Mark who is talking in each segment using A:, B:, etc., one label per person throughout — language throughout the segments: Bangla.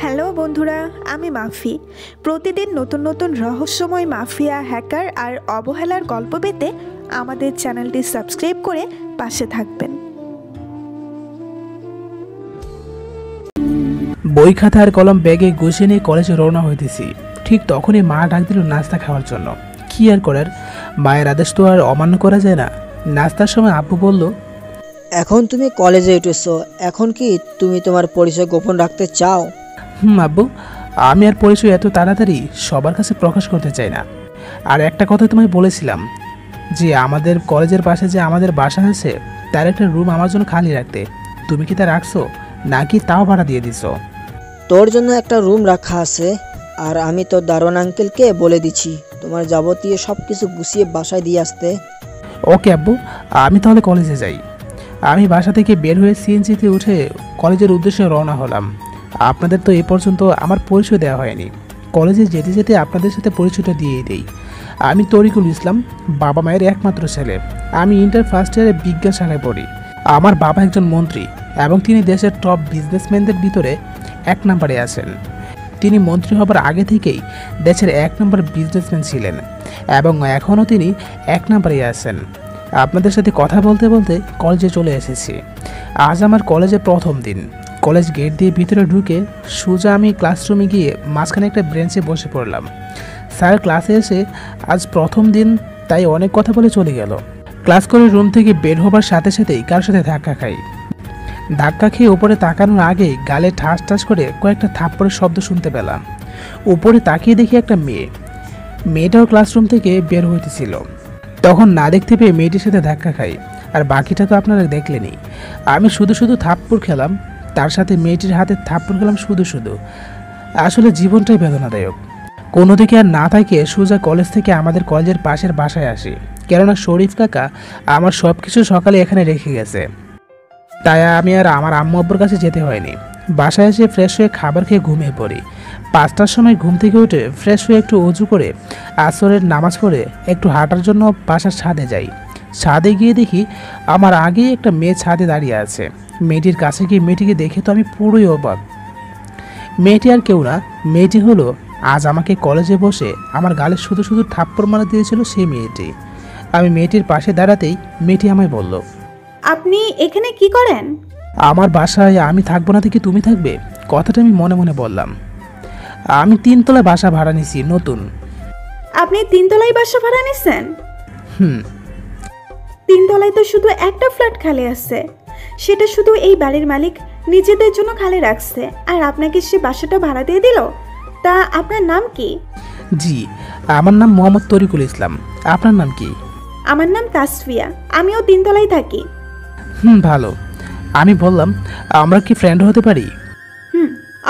A: হ্যালো বন্ধুরা, আমি মাফি। প্রতিদিন নতুন নতুন রহস্যময় মাফিয়া, হ্যাকার আর অবহেলার গল্প পেতে আমাদের চ্যানেলটি সাবস্ক্রাইব করে পাশে থাকবেন।
B: বই খাতা আর কলম ব্যাগে গুছিয়ে নিয়ে কলেজে রওনা হইতেছি। ঠিক তখনই মা ডাক দিল নাস্তা খাওয়ার জন্য। কি আর করার, মায়ের আদেশ তো আর অমান্য করা যায় না। নাস্তার সময় আব্বু বলল,
C: এখন তুমি কলেজে উঠেছো, এখন কি তুমি তোমার পরিচয় গোপন রাখতে চাও?
B: আব্বু, আমি আর পরিচয় এত তাড়াতাড়ি সবার কাছে প্রকাশ করতে চাই না। আর একটা কথা তোমায় বলেছিলাম যে আমাদের কলেজের পাশে যে আমাদের বাসা আছে তার একটা রুম আমার জন্য খালি রাখতে। তুমি কি তা রাখছো নাকি তাও ভাড়া দিয়ে দিছো?
C: তোর জন্য একটা রুম রাখা আছে, আর আমি তোর দারোয়ান আঙ্কেলকে বলে দিচ্ছি তোমার যাবতীয় সব কিছু গুছিয়ে বাসায় দিয়ে আসতে।
B: ওকে আব্বু, আমি তাহলে কলেজে যাই। আমি বাসা থেকে বের হয়ে সিএনজিতে উঠে কলেজের উদ্দেশ্যে রওনা হলাম। আপনাদের তো এ পর্যন্ত আমার পরিচয় দেওয়া হয়নি। কলেজে যেতে যেতে আপনাদের সাথে পরিচয়টা দিয়েই দেই। আমি তরিকুল ইসলাম, বাবা মায়ের একমাত্র ছেলে। আমি ইন্টার ফার্স্ট ইয়ারে বিজ্ঞান শাখায় পড়ি। আমার বাবা একজন মন্ত্রী এবং তিনি দেশের টপ বিজনেসম্যানদের ভিতরে 1 নম্বরে আছেন। তিনি মন্ত্রী হবার আগে থেকেই দেশের 1 নম্বর বিজনেসম্যান ছিলেন এবং এখনও তিনি 1 নম্বরেই আছেন। আপনাদের সাথে কথা বলতে বলতে কলেজে চলে এসেছি। আজ আমার কলেজে প্রথম দিন। কলেজ গেট দিয়ে ভিতরে ঢুকে সোজা আমি ক্লাসরুমে গিয়ে মাঝখানে একটা বেঞ্চে বসে পড়লাম। স্যার ক্লাসে এসে আজ প্রথম দিন, তাই অনেক কথা বলে চলে গেল। ক্লাস করে রুম থেকে বের হবার সাথে সাথেই কার সাথে ধাক্কা খাই। ধাক্কা খেয়ে উপরে তাকানোর আগেই গালে ঠাস ঠাস করে কয়েকটা থাপ্পড়ের শব্দ শুনতে পেলাম। উপরে তাকিয়ে দেখি একটা মেয়েটাও ক্লাসরুম থেকে বের হইতেছিল। তখন না দেখতে পেয়ে মেয়েটির সাথে ধাক্কা খাই। আর বাকিটা তো আপনারা দেখলেনই। আমি শুধু শুধু থাপ্পড় খেলাম, তার সাথে মেয়েটির হাতে থাপ্পড় খেলাম শুধু শুধু। আসলে জীবনটাই বেদনাদায়ক। কোনো দিকে আর না থাকে সোজা কলেজ থেকে আমাদের কলেজের পাশের বাসায় আসি, কেননা শরীফ কাকা আমার সব কিছু সকালে এখানে রেখে গেছে। তাই আমি আর আমার আম্মু আব্বুর কাছে যেতে হয়নি। বাসায় এসে ফ্রেশ হয়ে খাবার খেয়ে ঘুমিয়ে পড়ি। 5টার সময় ঘুম থেকে উঠে ফ্রেশ হয়ে একটু অজু করে আসরের নামাজ পড়ে একটু হাঁটার জন্য বাসার ছাদে যাই। ছাদে গিয়ে দেখি আমার আগেই একটা মেয়ে ছাদে দাঁড়িয়ে আছে। মেয়েটির কাছে গিয়ে মেয়েটিকে দেখে তো আমি পুরোই অবাক। মেয়েটি আর কেউ না, মেয়েটি হলো আজ আমাকে কলেজে বসে আমার গালে শুধু শুধু থাপ্পড় মারা দিয়েছিল সেই মেয়েটি। আমি মেয়েটির পাশে দাঁড়াতেই মেয়েটি আমায় বলল,
A: আপনি এখানে কি করেন?
B: আমার বাসায় আমি থাকবো না থেকে তুমি থাকবে? কথাটা আমি মনে মনে বললাম। আমি 3 তলায় বাসা ভাড়া নিছি নতুন।
A: আপনি 3 তলায় বাসা ভাড়া নিছেন? 3 তলায় তো শুধু একটা ফ্ল্যাট খালি আছে, সেটা শুধু এই বাড়ির মালিক নিজেদের জন্য খালি রাখছে, আর আপনাকে সে বাসাটা ভাড়া দিয়ে দিল। তা আপনার নাম কি?
B: জি, আমার নাম মোহাম্মদ তরিকুল ইসলাম। আপনার নাম কি?
A: আমার নাম তাসফিয়া, আমিও 3 তলায় থাকি।
B: ভালো। আমি বললাম, আমরা কি ফ্রেন্ড হতে পারি?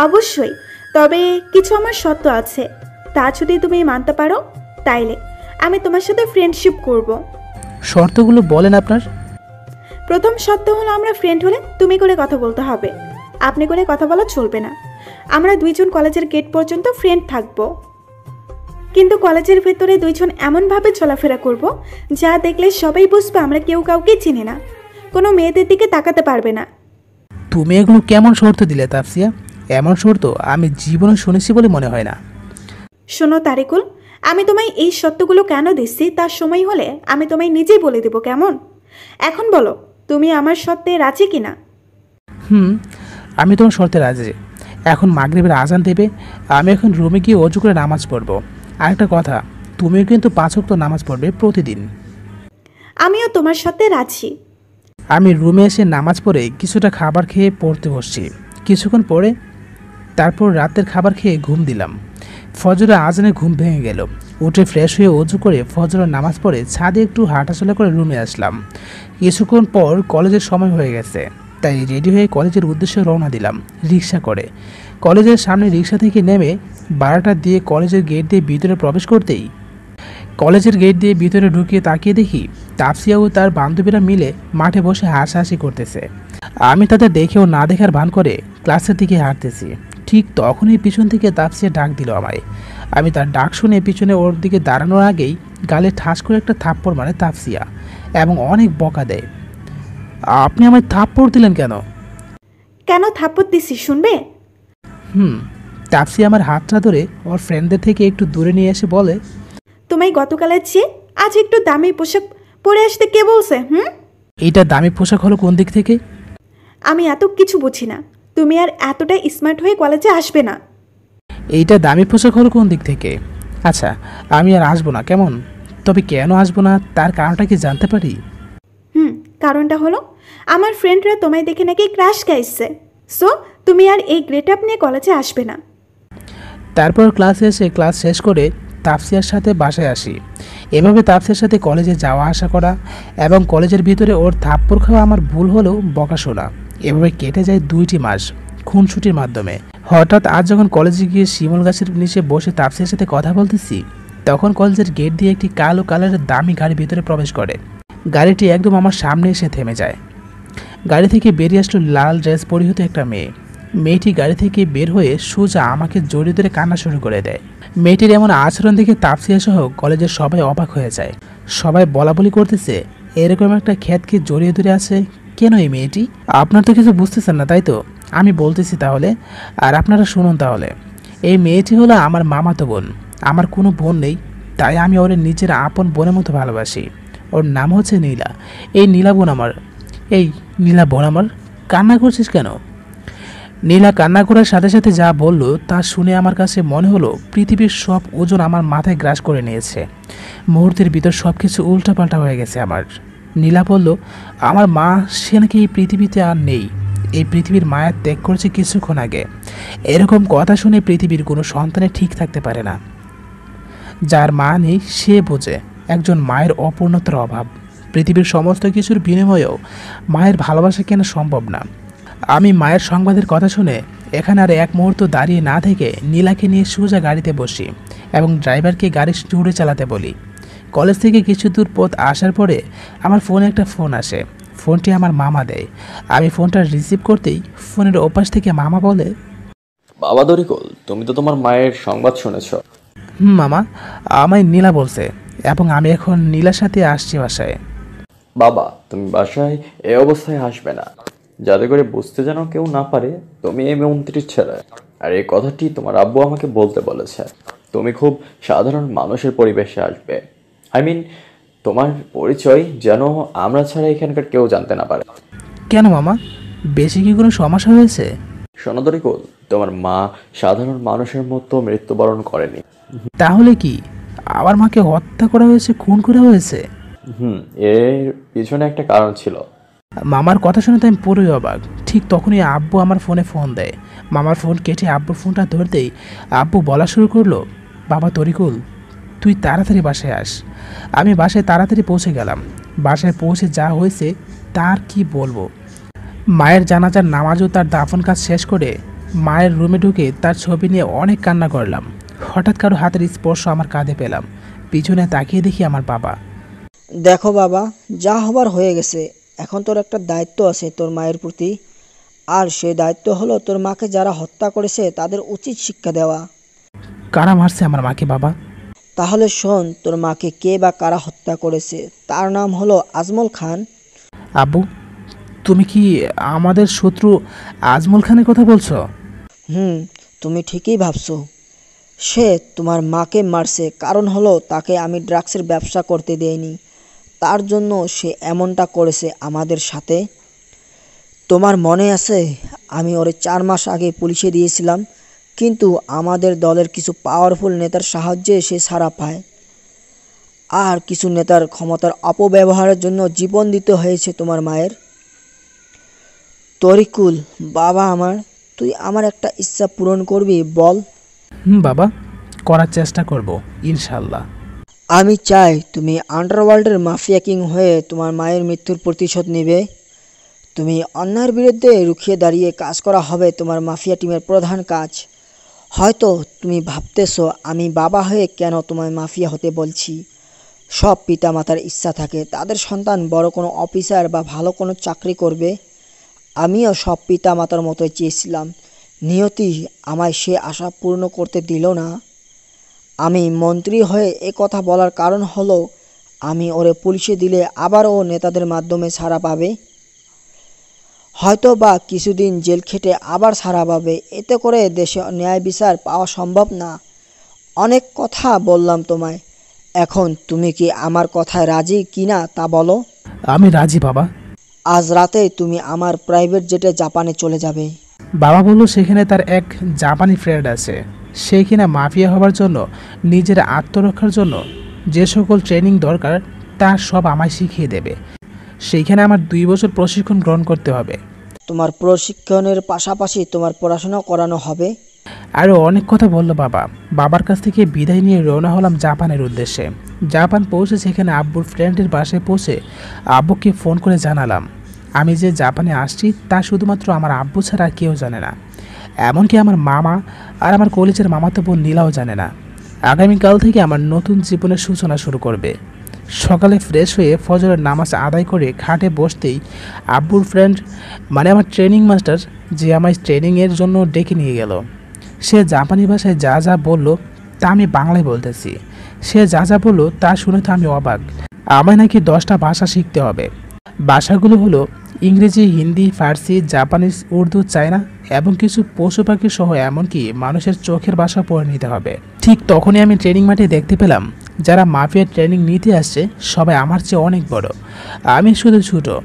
A: অবশ্যই, তবে কিছু আমার শর্ত আছে। তা যদি তুমি মানতে পারো তাইলে আমি তোমার সাথে ফ্রেন্ডশিপ করব।
B: শর্তগুলো বলেন আপনার।
A: প্রথম শর্ত হলো, আমরা ফ্রেন্ড হলে তুমি করে কথা বলতে হবে, আপনি করে কথা বলা চলবে না। আমরা 2 জন কলেজের গেট পর্যন্ত ফ্রেন্ড থাকবো, কিন্তু কলেজের ভেতরে 2 জন এমনভাবে চলাফেরা করব যা দেখলে সবাই বুঝবে আমরা কেউ কাউকে চিনি না। কোনো মেয়েদের দিকে তাকাতে পারবে না।
B: তুমি এগুলো কেমন শর্ত দিলে তাফসিয়া? এমন শর্ত আমি জীবনে শুনেছি বলে মনে হয় না।
A: শোনো তারিকুল, আমি তোমায় এই শর্তগুলো কেন দিচ্ছি তার সময় হলে আমি তোমায় নিজেই বলে দেব, কেমন? এখন বলো, তুমি আমার শর্তে রাজি কিনা?
B: আমি তোমার শর্তে রাজি। এখন মাগরিবের আজান দেবে, আমি এখন রুমে গিয়ে অজু করে নামাজ পড়বো। আরেকটা কথা, তুমিও কিন্তু 5 ওয়াক্ত নামাজ পড়বে প্রতিদিন।
A: আমিও তোমার সাথে রাজি।
B: আমি রুমে এসে নামাজ পড়ে কিছুটা খাবার খেয়ে পড়তে বসছি। কিছুক্ষণ পরে তারপর রাতের খাবার খেয়ে ঘুম দিলাম। ফজরের আজানে ঘুম ভেঙে গেল। উঠে ফ্রেশ হয়ে অজু করে ফজরের নামাজ পড়ে ছাদে একটু হাঁটাচলা করে রুমে আসলাম। কিছুক্ষণ পর কলেজের সময় হয়ে গেছে, তাই রেডি হয়ে কলেজের উদ্দেশ্যে রওনা দিলাম রিক্সা করে। কলেজের সামনে রিক্সা থেকে নেমে বারাটা দিয়ে কলেজের গেট দিয়ে ভিতরে প্রবেশ করতেই কলেজের গেট দিয়ে ভিতরে ঢুকিয়ে তাকিয়ে দেখি তাফসিয়া ও তার বান্ধবীরা মিলে মাঠে বসে হাসাহাসি করতেছে। আমি তাদের দেখেও না দেখার ভান করে ক্লাসের দিকে হাঁটতেছি। ঠিক তখনই পিছন থেকে তাফসিয়া ডাক দিল আমায়। আমি তার ডাক শুনে পিছনে ওর দিকে দাঁড়ানোর আগেই গালে ঠাস করে একটা থাপ্পড় মারে তাফসিয়া এবং অনেক বকা দেয়। আপনি আমায় থাপ্পড় দিলেন কেন?
A: কেন থাপ্পড় দিছি শুনবে?
B: তাপসি আমার হাতটা ধরে ওর ফ্রেন্ডদের থেকে একটু দূরে নিয়ে এসে বলে,
A: তোমায় গতকালের চেয়ে আজ একটু দামি পোশাক পরে আসতে কে বলছে?
B: এইটা দামি পোশাক হলো কোন দিক থেকে?
A: আমি এত কিছু বুঝি না। তুমি আর এতটা স্মার্ট হয়ে কলেজে আসবে না।
B: এইটা দামি পোশাক হলো কোন দিক থেকে? আচ্ছা, আমি আর আসবো না কেমন? তবে কেন আসবো না তার কারণটা কি জানতে পারি?
A: কারণটা হলো আমার ফ্রেন্ডরা তোমায় দেখে নাকি ক্রাশ খাইছে। সো তুমি আর এই গ্রেট আপ নিয়ে কলেজে আসবে না।
B: তারপর ক্লাসে এসে ক্লাস শেষ করে তাপসিয়ার সাথে বাসায় আসি। এভাবে তাপসিয়ার সাথে কলেজে যাওয়া আসা করা এবং কলেজের ভিতরে ওর থাপ্পড় খাওয়া আমার ভুল হলেও বকা শোনা, এভাবে কেটে যায় 2টি মাস খুনসুটির মাধ্যমে। হঠাৎ আজ যখন কলেজে গিয়ে শিমুল গাছের নিচে বসে তাপসিয়ার সাথে কথা বলতেছি, তখন কলেজের গেট দিয়ে একটি কালো কালারের দামি গাড়ি ভিতরে প্রবেশ করে। গাড়িটি একদম আমার সামনে এসে থেমে যায়। গাড়ি থেকে বেরিয়ে আসলো লাল ড্রেস পরিহিত একটা মেয়ে। মেয়েটি গাড়ি থেকে বের হয়ে সোজা আমাকে জড়িয়ে ধরে কান্না শুরু করে দেয়। মেয়েটির এমন আচরণ দেখে তাপসিয়া সহ কলেজের সবাই অবাক হয়ে যায়। সবাই বলাবলি করতেছে, এরকম একটা খ্যাতকে জড়িয়ে ধরে আছে কেন এই মেয়েটি? আপনার তো কিছু বুঝতেছেন না তাই তো? আমি বলতেছি তাহলে, আর আপনারা শুনুন তাহলে। এই মেয়েটি হলো আমার মামাতো বোন। আমার কোনো বোন নেই, তাই আমি ওর নিজের আপন বোনের মতো ভালোবাসি। ওর নাম হচ্ছে নীলা। এই নীলা বোন আমার। এই নীলা বোন আমার, কান্না করছিস কেন? নীলা কান্না করার সাথে সাথে যা বলল তা শুনে আমার কাছে মনে হলো পৃথিবীর সব ওজন আমার মাথায় গ্রাস করে নিয়েছে। মুহূর্তের ভিতর সব কিছু উল্টাপাল্টা হয়ে গেছে আমার। নীলা বলল, আমার মা সে নাকি এই পৃথিবীতে আর নেই। এই পৃথিবীর মায়া ত্যাগ করেছে কিছুক্ষণ আগে। এরকম কথা শুনে পৃথিবীর কোনো সন্তানে ঠিক থাকতে পারে না। যার মা নেই সে বোঝে একজন মায়ের অপূর্ণতার অভাব। পৃথিবীর সমস্ত কিছুর বিনিময়েও মায়ের ভালোবাসা কেনা সম্ভব না। আমি মায়ের সংবাদের কথা শুনে এখানে আর এক মুহূর্ত দাঁড়িয়ে না থেকে নীলাকে নিয়ে সোজা গাড়িতে বসি এবং ড্রাইভারকে গাড়ি জোরে চালাতে বলি। কলেজ থেকে কিছু দূর পথ আসার পরে আমার ফোনে একটা ফোন আসে। ফোনটি আমার মামা দেয়। আমি ফোনটা রিসিভ করতেই ফোনের ওপাশ থেকে মামা বলে,
D: বাবা দরিকুল, তুমি তো তোমার মায়ের সংবাদ শুনেছ।
B: মামা, আমায় নীলা বলছে এবং আমি এখন নীলার সাথে আসছি বাসায়।
D: বাবা, তুমি বাসায় এই অবস্থায় আসবে না, যাতে করে বুঝতে যেন কেউ না পারে তুমি এই মন্ত্রীর ছেলে। আর এই কথাটি তোমার আব্বু আমাকে বলতে বলেছে। তুমি খুব সাধারণ মানুষের পরিবেশে আসবে। তোমার পরিচয় যেন আমরা ছাড়া এখানকার কেউ জানতে না পারে।
B: কেন মামা, বেশি কি কোনো সমস্যা হয়েছে?
D: শোনো দরিকুল, তোমার মা সাধারণ মানুষের মতো মৃত্যুবরণ করেনি।
B: তাহলে কি আমার মাকে হত্যা করা হয়েছে, খুন করা হয়েছে?
D: এর পিছনে একটা কারণ ছিল।
B: মামার কথা শুনে তো আমি পুরোই অবাক। ঠিক তখনই আব্বু আমার ফোন দেয়। মামার ফোন কেটে আব্বুর ফোনটা ধরতেই আব্বু বলা শুরু করলো, বাবা তরিকুল, তুই তাড়াতাড়ি বাসায় আস। আমি বাসায় তাড়াতাড়ি পৌঁছে গেলাম। বাসায় পৌঁছে যা হয়েছে তার কি বলবো। মায়ের জানাজার নামাজ ও তার দাফন কাজ শেষ করে মায়ের রুমে ঢুকে তার ছবি নিয়ে অনেক কান্না করলাম। হঠাৎ কারো হাতের স্পর্শ আমার কাঁধে পেলাম। পিছনে তাকিয়ে দেখি আমার বাবা।
C: দেখো বাবা, যা হবার হয়ে গেছে। এখন তোর একটা দায়িত্ব আছে তোর মায়ের প্রতি, আর সেই দায়িত্ব হলো তোর মাকে যারা হত্যা করেছে তাদের উচিত শিক্ষা দেওয়া।
B: কারা মারছে আমার মাকে বাবা?
C: তাহলে শোন, তোর মাকে কে বা কারা হত্যা করেছে। তার নাম হলো আজমল খান।
B: আব্বু, তুমি কি আমাদের শত্রু আজমল খানের কথা বলছো?
C: তুমি ঠিকই ভাবছো। সে তোমার মাকে মারছে, কারণ হলো তাকে আমি ড্রাগসের ব্যবসা করতে দেইনি। তার জন্য সে এমনটা করেছে আমাদের সাথে। তোমার মনে আছে, আমি ওরে 4 মাস আগে পুলিশে দিয়েছিলাম, কিন্তু আমাদের দলের কিছু পাওয়ারফুল নেতার সাহায্যে সে ছাড়া পায়। আর কিছু নেতার ক্ষমতার অপব্যবহারের জন্য জীবন দিতে হয়েছে তোমার মায়ের। তরিকুল বাবা আমার, তুই আমার একটা ইচ্ছা পূরণ করবি বল?
B: বাবা, করার চেষ্টা করব ইনশাল্লাহ।
C: আমি চাই তুমি আন্ডারওয়ার্ল্ডের মাফিয়া কিং হয়ে তোমার মায়ের মৃত্যুর প্রতিশোধ নেবে। তুমি অন্যায়ের বিরুদ্ধে রুখিয়ে দাঁড়িয়ে কাজ করা হবে তোমার মাফিয়া টিমের প্রধান কাজ। হয়তো তুমি ভাবতেছো আমি বাবা হয়ে কেন তোমায় মাফিয়া হতে বলছি। সব পিতামাতার ইচ্ছা থাকে তাদের সন্তান বড় কোনো অফিসার বা ভালো কোনো চাকরি করবে। আমিও সব পিতামাতার মতোই চেয়েছিলাম। নিয়তি আমায় সে আশা পূর্ণ করতে দিল না। আমি মন্ত্রী হয়ে এ কথা বলার কারণ হলো, আমি ওরে পুলিশে দিলে আবারও নেতাদের মাধ্যমে ছাড়া পাবে। হয়তো বা কিছুদিন জেল খেটে আবার ছাড়া পাবে, এতে করে দেশে ন্যায় বিচার পাওয়া সম্ভব না। অনেক কথা বললাম তোমায়, এখন তুমি কি আমার কথায় রাজি কিনা তা বলো।
B: আমি রাজি বাবা।
C: আজ রাতে তুমি আমার প্রাইভেট জেটে জাপানে চলে যাবে।
B: বাবা বলল সেখানে তার এক জাপানি ফ্রেন্ড আছে, সে কিনা মাফিয়া হবার জন্য, নিজের আত্মরক্ষার জন্য যে সকল ট্রেনিং দরকার তা সব আমায় শিখিয়ে দেবে। সেইখানে আমার 2 বছর প্রশিক্ষণ গ্রহণ করতে হবে।
C: তোমার প্রশিক্ষণের পাশাপাশি তোমার পড়াশোনাও করানো হবে।
B: আরও অনেক কথা বলল বাবা। বাবার কাছ থেকে বিদায় নিয়ে রওনা হলাম জাপানের উদ্দেশ্যে। জাপান পৌঁছে সেখানে আব্বুর ফ্রেন্ডের বাসায় পৌঁছে আব্বুকে ফোন করে জানালাম আমি যে জাপানে আসছি তা শুধুমাত্র আমার আব্বু ছাড়া আর কেউ জানে না, এমনকি আমার মামা আর আমার কলেজের মামাতো বোন নীলাও জানে না। আগামীকাল থেকে আমার নতুন জীবনের সূচনা শুরু করবে। সকালে ফ্রেশ হয়ে ফজরের নামাজ আদায় করে খাটে বসতেই আব্বুর ফ্রেন্ড মানে আমার ট্রেনিং মাস্টার, যে আমায় ট্রেনিংয়ের জন্য ডেকে নিয়ে গেল। সে জাপানি ভাষায় যা যা বলল তা আমি বাংলায় বলতেছি। সে যা যা বলল তা শুনে তো আমি অবাক। আমায় নাকি 10টা ভাষা শিখতে হবে। ভাষাগুলো হলো ইংরেজি, হিন্দি, ফার্সি, জাপানিজ, উর্দু, চায়না এবং কিছু পশু পাখি সহ এমনকি মানুষের চোখের ভাষা পড়ে নিতে হবে। ঠিক তখনই আমি ট্রেনিং মাঠে দেখতে পেলাম যারা মাফিয়ার ট্রেনিং নিতে আসছে সবাই আমার চেয়ে অনেক বড়, আমি শুধু ছোটো।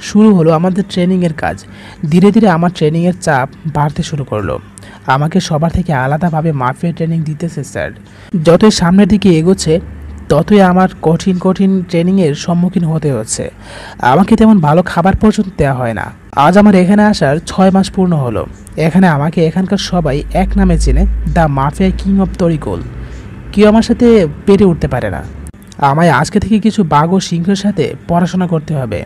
B: শুরু হলো আমাদের ট্রেনিংয়ের কাজ। ধীরে ধীরে আমার ট্রেনিংয়ের চাপ বাড়তে শুরু করলো। আমাকে সবার থেকে আলাদাভাবে মাফিয়া ট্রেনিং দিতেছে স্যার। যতই সামনের দিকে এগোচ্ছে ততই আমার কঠিন কঠিন ট্রেনিংয়ের সম্মুখীন হতে হচ্ছে। আমাকে তেমন ভালো খাবার পর্যন্ত দেওয়া হয় না। আজ আমার এখানে আসার 6 মাস পূর্ণ হলো। এখানে আমাকে এখানকার সবাই এক নামে চেনে, the mafia king of Tarikul. কেউ আমার সাথে পেরে উঠতে পারে না। আমায় আজকে থেকে কিছু বাঘ ও সিংহের সাথে পড়াশোনা করতে হবে।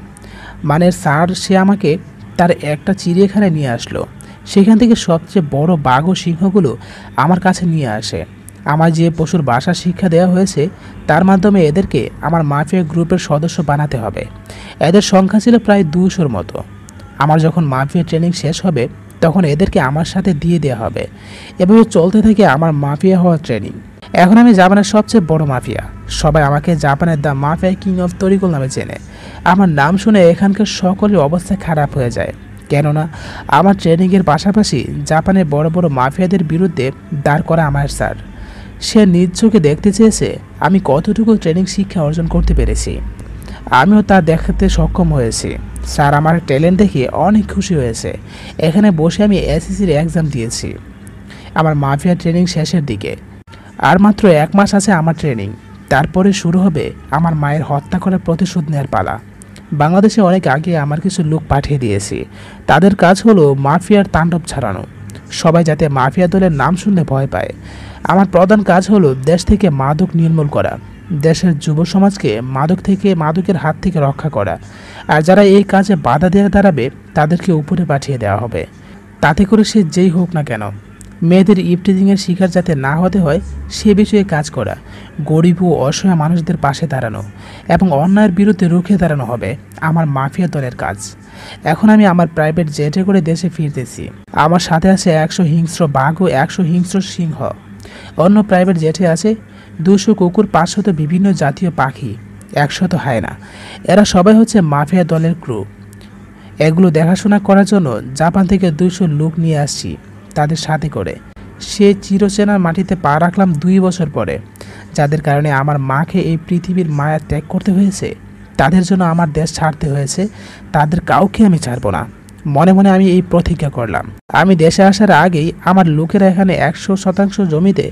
B: মানে স্যার সে আমাকে তার একটা চিড়িয়াখানায় নিয়ে আসলো। সেখান থেকে সবচেয়ে বড় বাঘ ও সিংহগুলো আমার কাছে নিয়ে আসে। আমার যে পশুর ভাষা শিক্ষা দেওয়া হয়েছে তার মাধ্যমে এদেরকে আমার মাফিয়া গ্রুপের সদস্য বানাতে হবে। এদের সংখ্যা ছিল প্রায় 200-র মতো। আমার যখন মাফিয়া ট্রেনিং শেষ হবে তখন এদেরকে আমার সাথে দিয়ে দেওয়া হবে। এভাবে চলতে থাকে আমার মাফিয়া হওয়ার ট্রেনিং। এখন আমি জাপানের সবচেয়ে বড় মাফিয়া। সবাই আমাকে জাপানের the mafia king of Tarikul নামে চেনে। আমার নাম শুনে এখানকার সকলের অবস্থা খারাপ হয়ে যায়, কেননা আমার ট্রেনিংয়ের পাশাপাশি জাপানের বড় বড় মাফিয়াদের বিরুদ্ধে দাঁড় করা আমার স্যার। সে নিজ চোখে দেখতে চেয়েছে আমি কতটুকু ট্রেনিং শিক্ষা অর্জন করতে পেরেছি। আমিও তা দেখাতে সক্ষম হয়েছি। স্যার আমার ট্যালেন্ট দেখে অনেক খুশি হয়েছে। এখানে বসে আমি এসএসসির এক্সাম দিয়েছি। আমার মাফিয়া ট্রেনিং শেষের দিকে। আর মাত্র 1 মাস আছে আমার ট্রেনিং। তারপরে শুরু হবে আমার মায়ের হত্যা করার প্রতিশোধ নেওয়ার পালা। বাংলাদেশে অনেক আগে আমার কিছু লোক পাঠিয়ে দিয়েছি। তাদের কাজ হলো মাফিয়ার তাণ্ডব ছাড়ানো, সবাই যাতে মাফিয়া দলের নাম শুনলে ভয় পায়। আমার প্রধান কাজ হলো দেশ থেকে মাদক নির্মূল করা, দেশের যুব সমাজকে মাদকের হাত থেকে রক্ষা করা। আর যারা এই কাজে বাধা দিয়ে দাঁড়াবে তাদেরকে উপরে পাঠিয়ে দেওয়া হবে। তাতে করে সে যেই হোক না কেন, মেয়েদের ইফটিজিংয়ের শিকার যাতে না হতে হয় সে বিষয়ে কাজ করা, গরিব ও অসহায় মানুষদের পাশে দাঁড়ানো এবং অন্যায়ের বিরুদ্ধে রুখে দাঁড়ানো হবে আমার মাফিয়া দলের কাজ। এখন আমি আমার প্রাইভেট জেটে করে দেশে ফিরতেছি। আমার সাথে আছে 100 হিংস্র বাঘ ও 100 হিংস্র সিংহ। অন্য প্রাইভেট জেটে আছে 200 কুকুর, 500 বিভিন্ন জাতীয় পাখি, 100 হায়না। এরা সবাই হচ্ছে মাফিয়া দলের ক্রু। এগুলো দেখাশোনা করার জন্য জাপান থেকে 200 লোক নিয়ে আসছি তাদের সাথে করে। সে চিরচেনার মাটিতে পা রাখলাম 2 বছর পরে। যাদের কারণে আমার মাকে এই পৃথিবীর মায়া ত্যাগ করতে হয়েছে, তাদের জন্য আমার দেশ ছাড়তে হয়েছে, তাদের কাউকে আমি ছাড়বো না। মনে মনে আমি এই প্রতিজ্ঞা করলাম। আমি দেশে আসার আগেই আমার লোকেরা এখানে 100% জমিতে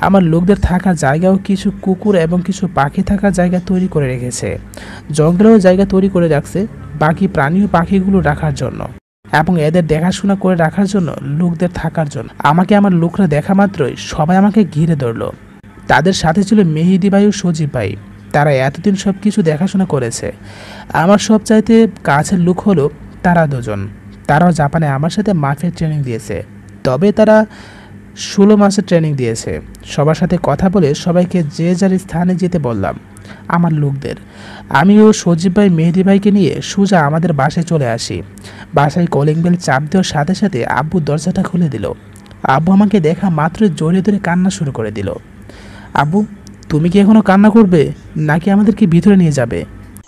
B: আমার লোকদের থাকার জায়গা ও কিছু কুকুর এবং কিছু পাখি থাকার জায়গা তৈরি করে রেখেছে। জঙ্গলেও জায়গা তৈরি করে রাখছে বাকি প্রাণী ও পাখিগুলো রাখার জন্য এবং এদের দেখাশোনা করে রাখার জন্য লোকদের থাকার জন্য। আমাকে আমার লোকরা দেখা মাত্রই সবাই আমাকে ঘিরে ধরলো। তাদের সাথে ছিল মেহেদি ভাই ও সজীব ভাই। তারা এতদিন সব কিছু দেখাশোনা করেছে। আমার সবচাইতে কাছের লোক হলো তারা 2জন। তারাও জাপানে আমার সাথে মাফিয়া ট্রেনিং দিয়েছে, তবে তারা 16 মাসের ট্রেনিং দিয়েছে। সবার সাথে কথা বলে সবাইকে যে যার স্থানে যেতে বললাম আমার লোকদের। আমি ও সজীব ভাই মেহেদি ভাইকে নিয়ে সোজা আমাদের বাসায় চলে আসি। বাসায় কলিং বেল চাপ দেওয়ার সাথে সাথে আব্বু দরজাটা খুলে দিল। আব্বু আমাকে দেখা মাত্র জড়িয়ে ধরে কান্না শুরু করে দিল। আব্বু, তুমি কি এখনো কান্না করবে নাকি আমাদেরকে ভিতরে নিয়ে যাবে?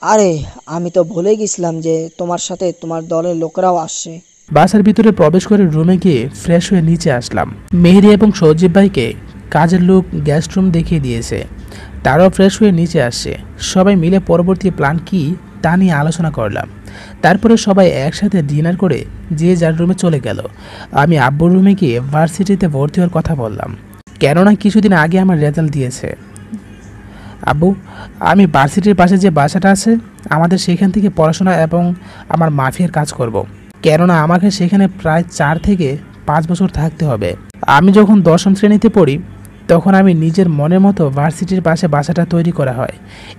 C: আরে আমি তো ভুলে গেছিলাম যে তোমার সাথে তোমার দলের লোকেরাও আসছে।
B: বাসার ভিতরে প্রবেশ করে রুমে গিয়ে ফ্রেশ হয়ে নিচে আসলাম। মেহেদি এবং সজীব ভাইকে কাজের লোক গেস্ট রুম দেখিয়ে দিয়েছে, তারাও ফ্রেশ হয়ে নিচে আসছে। সবাই মিলে পরবর্তী প্ল্যান কি তা নিয়ে আলোচনা করলাম। তারপরে সবাই একসাথে ডিনার করে যে যার রুমে চলে গেল। আমি আব্বুর রুমে গিয়ে ভার্সিটিতে ভর্তি হওয়ার কথা বললাম, কেননা কিছুদিন আগে আমার রেজাল্ট দিয়েছে। আব্বু, আমি ভার্সিটির পাশে যে বাসাটা আছে আমাদের সেখান থেকে পড়াশোনা এবং আমার মাফিয়ার কাজ করব। কেননা আমাকে সেখানে প্রায় 4 থেকে 5 বছর থাকতে হবে। আমি যখন 10ম শ্রেণীতে পড়ি তখন আমি নিজের মনের মতো ভার্সিটির পাশে বাসাটা তৈরি করা হয়।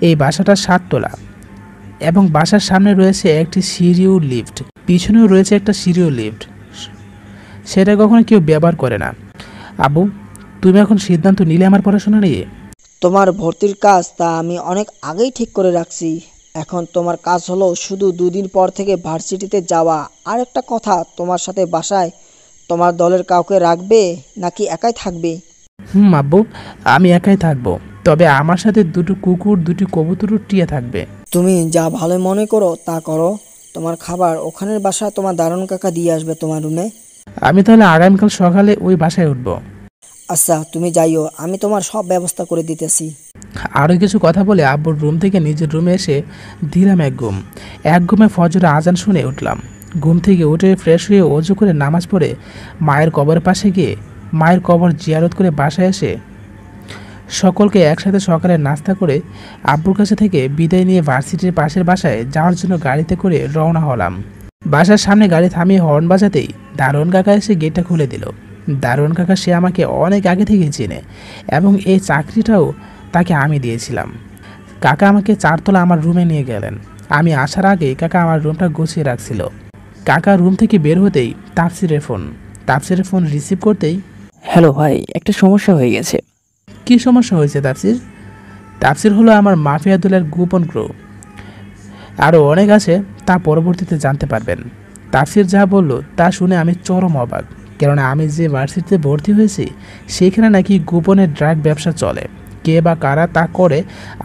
B: এই বাসাটা 7 তলা এবং বাসার সামনে রয়েছে একটি সিঁড়িও লিফট, পিছনেও রয়েছে একটা সিঁড়িও লিফট। সেটা কখনো কেউ ব্যবহার করে না। আব্বু, তুমি এখন সিদ্ধান্ত নিলে আমার পড়াশোনা নিয়ে?
C: তোমার ভর্তির কাজ তা আমি অনেক আগেই ঠিক করে রাখছি। এখন তোমার কাজ হলো শুধু 2 দিন পর থেকে ভার্সিটিতে যাওয়া। আর একটা কথা, তোমার সাথে বাসায় তোমার দলের কাউকে রাখবে নাকি একাই থাকবে?
B: আব্বু, আমি একাই থাকবো, তবে আমার সাথে 2টি কুকুর 2টি কবুতর টিয়া থাকবে।
C: তুমি যা ভালো মনে করো তা করো। তোমার খাবার ওখানের বাসায় তোমার দারুণ কাকা দিয়ে আসবে তোমার রুমে।
B: আমি তাহলে আগামীকাল সকালে ওই বাসায় উঠবো।
C: আচ্ছা, তুমি যাইও, আমি তোমার সব ব্যবস্থা করে দিতেছি।
B: আরও কিছু কথা বলে আব্বুর রুম থেকে নিজের রুমে এসে দিলাম এক ঘুমে ফজরে আজান শুনে উঠলাম। ঘুম থেকে উঠে ফ্রেশ হয়ে অজু করে নামাজ পড়ে মায়ের কবরের পাশে গিয়ে মায়ের কবর জিয়ারত করে বাসায় এসে সকলকে একসাথে সকালে নাস্তা করে আব্বুর কাছে থেকে বিদায় নিয়ে ভার্সিটির পাশের বাসায় যাওয়ার জন্য গাড়িতে করে রওনা হলাম। বাসার সামনে গাড়ি থামিয়ে হর্ন বাজাতেই দারোয়ান কাকা এসে গেটটা খুলে দিল। দারোয়ান কাকা সে আমাকে অনেক আগে থেকে চেনে এবং এই চাকরিটাও তাকে আমি দিয়েছিলাম। কাকা আমাকে 4 তলা আমার রুমে নিয়ে গেলেন। আমি আসার আগে কাকা আমার রুমটা গুছিয়ে রাখছিল। কাকা রুম থেকে বের হতেই তাফসিরের ফোন রিসিভ করতেই,
E: হ্যালো ভাই, একটা সমস্যা হয়ে গেছে।
B: কি সমস্যা হয়েছে তাফসির হলো আমার মাফিয়া দলের গোপন ক্রু। আরও অনেক আছে, তা পরবর্তীতে জানতে পারবেন। তাফসির যা বলল তা শুনে আমি চরম অবাক, কেননা আমি যে ভার্সিটিতে ভর্তি হয়েছি সেখানে নাকি গোপনে ড্রাগ ব্যবসা চলে। কে বা কারা তা করে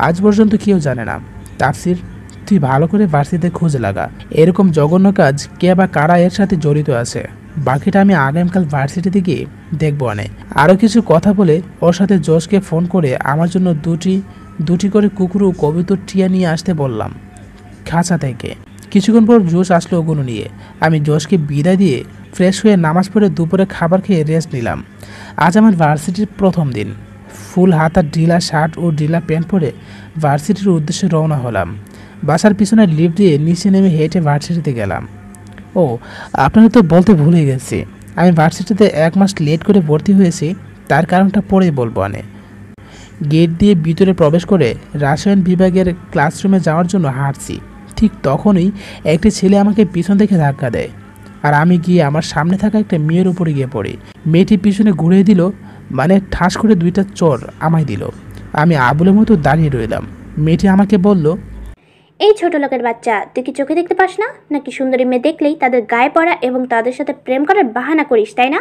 B: আজ পর্যন্ত কেউ জানে না। তাফসির, তুই ভালো করে ভার্সিটিতে খুঁজে লাগা, এরকম জঘন্য কাজ কে বা কারা এর সাথে জড়িত আছে। বাকিটা আমি আগামীকাল ভার্সিটিতে গিয়ে দেখবো। অনেক আরও কিছু কথা বলে ওর সাথে জোশকে ফোন করে আমার জন্য দুটি করে কুকুর ও কবুতর টিয়া নিয়ে আসতে বললাম খাঁচা থেকে। কিছুক্ষণ পর জোশ আসলো ওগুলো নিয়ে। আমি জোশকে বিদায় দিয়ে ফ্রেশ হয়ে নামাজ পড়ে দুপুরে খাবার খেয়ে রেস্ট নিলাম। আজ আমার ভার্সিটির প্রথম দিন। ফুল হাতার ঢিলা শার্ট ও ঢিলা প্যান্ট পরে ভার্সিটির উদ্দেশ্যে রওনা হলাম। বাসার পিছনে লিফট দিয়ে নিচে নেমে হেঁটে ভার্সিটিতে গেলাম। ও, আপনারা তো বলতে ভুলে গেছি, আমি ভার্সিটিতে 1 মাস লেট করে ভর্তি হয়েছি। তার কারণটা পরেই বলবো। গেট দিয়ে ভিতরে প্রবেশ করে রসায়ন বিভাগের ক্লাসরুমে যাওয়ার জন্য হাঁটছি। ঠিক তখনই একটি ছেলে আমাকে পিছন থেকে ধাক্কা দেয়, আর আমি গিয়ে আমার সামনে থাকা একটা মেয়ের উপরে গিয়ে পড়ি। মেয়েটি পিছনে ঘুরিয়ে দিল, মানে ঠাস করে 2টা চর আমায় দিল। আমি আবুলের মতো দাঁড়িয়ে রইলাম। মেয়েটি আমাকে বলল,
F: এই ছোট লোকের বাচ্চা, তুই কি চোখে দেখতে পাস না নাকি সুন্দরী মেয়ে দেখলেই তাদের গায়ে পড়া এবং তাদের সাথে প্রেম করার বাহানা করিস, তাই না?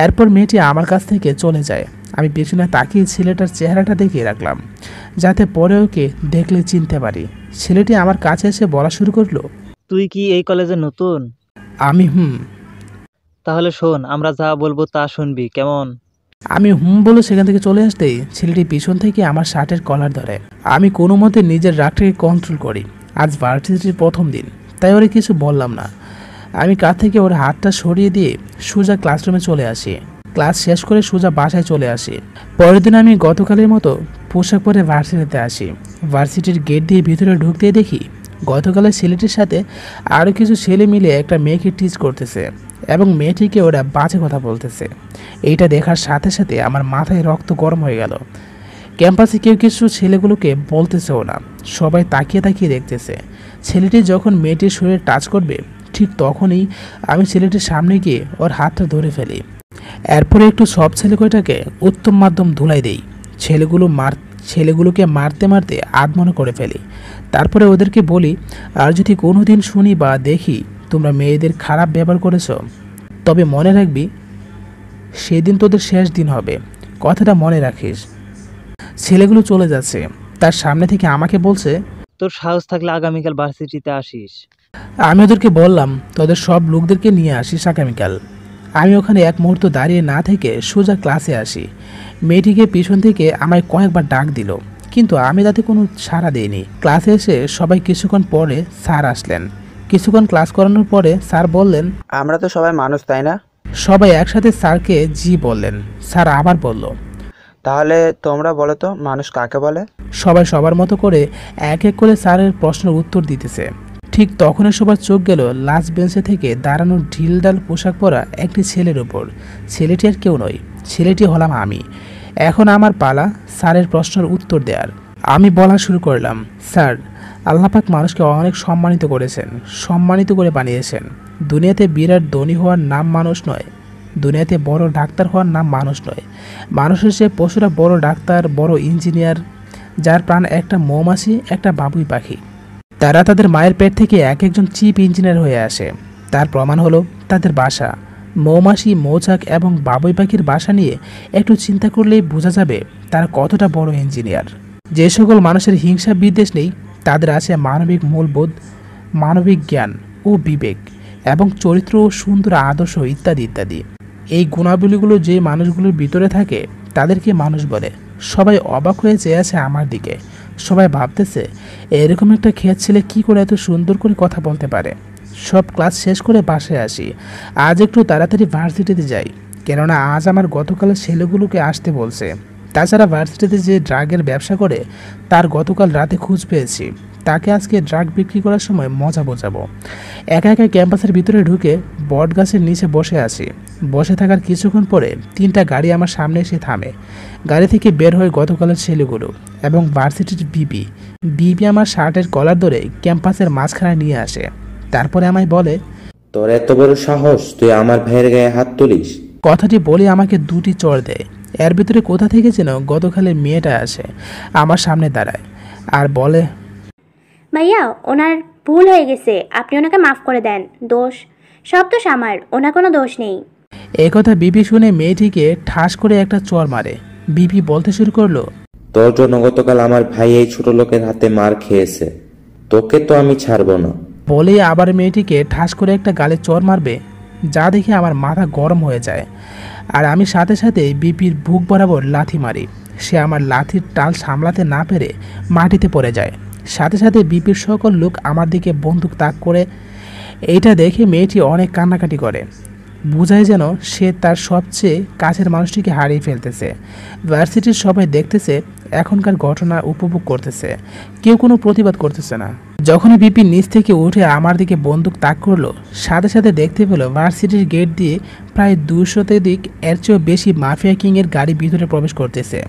B: এরপর মেয়েটি আমার কাছ থেকে চলে যায়। আমি পেছনে তাকিয়ে ছেলেটার চেহারাটা দেখিয়ে রাখলাম, যাতে পরে ওকে দেখলে চিনতে পারি। ছেলেটি আমার কাছে এসে বলা শুরু করলো,
G: তুই কি এই কলেজে নতুন?
B: আমি
G: তাহলে শোন, আমরা যা বলবো তা শুনবি, কেমন?
B: আমি বলে সেখান থেকে চলে আসতেই ছেলেটি পিছন থেকে আমার শার্টের কলার ধরে। আমি কোনো মতে নিজের রাগটাকে কন্ট্রোল করি। আজ ভার্সিটির প্রথম দিন, তাই ওরে কিছু বললাম না। আমি কাছ থেকে ওর হাতটা সরিয়ে দিয়ে সোজা ক্লাসরুমে চলে আসি। ক্লাস শেষ করে সোজা বাসায় চলে আসি। পরের দিন আমি গতকালের মতো পোশাক পরে ভার্সিটিতে আসি। ভার্সিটির গেট দিয়ে ভিতরে ঢুকতেই দেখি গতকালের ছেলেটির সাথে আরও কিছু ছেলে মিলে একটা মেয়েকে টিচ করতেছে এবং মেয়েটিকে ওরা বাজে কথা বলতেছে। এইটা দেখার সাথে সাথে আমার মাথায় রক্ত গরম হয়ে গেল। ক্যাম্পাসে কেউ কিছু ছেলেগুলোকে বলতেছেও না, সবাই তাকিয়ে তাকিয়ে দেখতেছে। ছেলেটি যখন মেয়েটির শরীরে টাচ করবে ঠিক তখনই আমি ছেলেটির সামনে গিয়ে ওর হাতটা ধরে ফেলি। এরপরে একটু সব ছেলে কয়টাকে উত্তম মাধ্যম ধুলাই দেই। ছেলেগুলোকে মারতে মারতে আধমনে করে ফেলি। তারপরে ওদেরকে বলি, আর যদি কোনো দিন শুনি বা দেখি তোমরা মেয়েদের খারাপ ব্যবহার করেছ, তবে মনে রাখবি সেদিন তোদের শেষ দিন হবে, কথাটা মনে রাখিস। ছেলেগুলো চলে যাচ্ছে। তার সামনে থেকে আমাকে বলছে,
G: তোর সাহস থাকলে আগামীকাল ভার্সিটিতে আসিস।
B: আমি ওদেরকে বললাম তোদের সব লোকদেরকে নিয়ে আসিস আগামীকাল। আমি ওখানে এক মুহূর্ত দাঁড়িয়ে না থেকে সোজা ক্লাসে আসি। মেয়েটিকে পিছন থেকে আমায় কয়েকবার ডাক দিল, কিন্তু আমি তাতে কোনো সাড়া দিইনি। ক্লাসে এসে সবাই কিছুক্ষণ পরে স্যার আসলেন। কিছুক্ষণ ক্লাস করানোর পরে স্যার বললেন,
H: আমরা তো সবাই মানুষ, তাই না?
B: সবাই একসাথে স্যারকে জি বললেন। স্যার আবার বলল,
H: তাহলে তোমরা বলো তো মানুষ কাকে বলে?
B: সবাই সবার মতো করে এক এক করে স্যারের প্রশ্নের উত্তর দিতেছে। ঠিক তখনই সবার চোখ গেল লাস্ট বেঞ্চে থেকে দাঁড়ানো ঢিলডাল পোশাক পরা একটি ছেলের ওপর। ছেলেটি আর কেউ নয়, ছেলেটি হলাম আমি। এখন আমার পালা স্যারের প্রশ্নের উত্তর দেওয়ার। আমি বলা শুরু করলাম, স্যার, আল্লাহ পাক মানুষকে অনেক সম্মানিত করেছেন, সম্মানিত করে বানিয়েছেন। দুনিয়াতে বিরাট ধনী হওয়ার নাম মানুষ নয়, দুনিয়াতে বড় ডাক্তার হওয়ার নাম মানুষ নয়। মানুষের চেয়ে পশুরা বড় ডাক্তার, বড় ইঞ্জিনিয়ার, যার প্রাণ একটা মৌমাছি, একটা বাবুই পাখি। তারা তাদের মায়ের পেট থেকে এক একজন চিফ ইঞ্জিনিয়ার হয়ে আসে। তার প্রমাণ হলো তাদের বাসা। মৌমাছি, মৌচাক এবং বাবুই পাখির বাসা নিয়ে একটু চিন্তা করলেই বোঝা যাবে তারা কতটা বড় ইঞ্জিনিয়ার। যে সকল মানুষের হিংসা বিদ্বেষ নেই, তাদের আছে মানবিক মূল্যবোধ, মানবিক জ্ঞান ও বিবেক এবং চরিত্র ও সুন্দর আদর্শ ইত্যাদি ইত্যাদি। এই গুণাবলীগুলো যে মানুষগুলোর ভিতরে থাকে তাদেরকে মানুষ বলে। সবাই অবাক হয়ে চেয়ে আছে আমার দিকে। সবাই ভাবতেছে এরকম একটা খেত ছেলে কী করে এত সুন্দর করে কথা বলতে পারে। সব ক্লাস শেষ করে বাসায় আসি। আজ একটু তাড়াতাড়ি ভার্সিটিতে যাই, কেননা আজ আমার গতকালের ছেলেগুলোকে আসতে বলছে। তাছাড়া ভার্সিটিতে যে ড্রাগের ব্যবসা করে তার গতকাল রাতে খোঁজ পেয়েছি। তাকে আজকে ড্রাগ বিক্রি করার সময় মজা বোঝাবো। একা একা ক্যাম্পাসের ভিতরে ঢুকে বট গাছের নিচে বসে আছি। বসে থাকার কিছুক্ষণ পরে 3টা গাড়ি আমার সামনে এসে থামে। গাড়ি থেকে বের হয়ে গতকালের ছেলেগুলো এবং ভার্সিটির বিবি আমার শার্টের কলার ধরে ক্যাম্পাসের মাঝখানে নিয়ে আসে। তারপরে আমায় বলে,
I: তোর এত বড় সাহস, তুই আমার ভাইয়ের গায়ে হাত তুলিস?
B: কথাটি বলে আমাকে 2টি চড় দেয়। এর ভিতরে কোথা থেকে যেন গতকালের মেয়েটা আসে, আমার সামনে দাঁড়ায় আর বলে,
F: ভাইয়া, ওনার ভুল হয়ে গেছে, আপনি ওনাকে মাফ করে দেন। সব দোষ আমার, ওনার কোনো দোষ নেই।
B: এই কথা বিবি শুনে মেয়েটিকে ঠাস করে একটা চড় মারে। বিবি বলতে শুরু করলো,
I: তোর জন্য গতকাল আমার ভাই এই ছোট লোকের হাতে মার খেয়েছে, তোকে তো আমি ছাড়বো না।
B: বলেই আবার মেয়েটিকে ঠাস করে একটা গালে চড় মারবে, যা দেখে আমার মাথা গরম হয়ে যায়। আর আমি সাথে সাথে বিপির বুক বরাবর লাথি মারি। সে আমার লাথির টাল সামলাতে না পেরে মাটিতে পড়ে যায়। সাথে সাথে বিপির সকল লোক আমার দিকে বন্দুক তাক করে। এইটা দেখে মেয়েটি অনেক কান্নাকাটি করে। বোঝায় যেন সে তার সবচেয়ে কাছের মানুষটিকে হারিয়ে ফেলতেছে। ভার্সিটির সবাই দেখতেছে, এখনকার ঘটনা উপভোগ করতেছে, কেউ কোনো প্রতিবাদ করতেছে না। যখনই বিপি নিচ থেকে উঠে আমার দিকে বন্দুক তাক করলো, সাথে সাথে দেখতে পেল ভার্সিটির গেট দিয়ে প্রায় 200 দিক এর চেয়েও বেশি মাফিয়া কিংয়ের গাড়ি ভিতরে প্রবেশ করতেছে।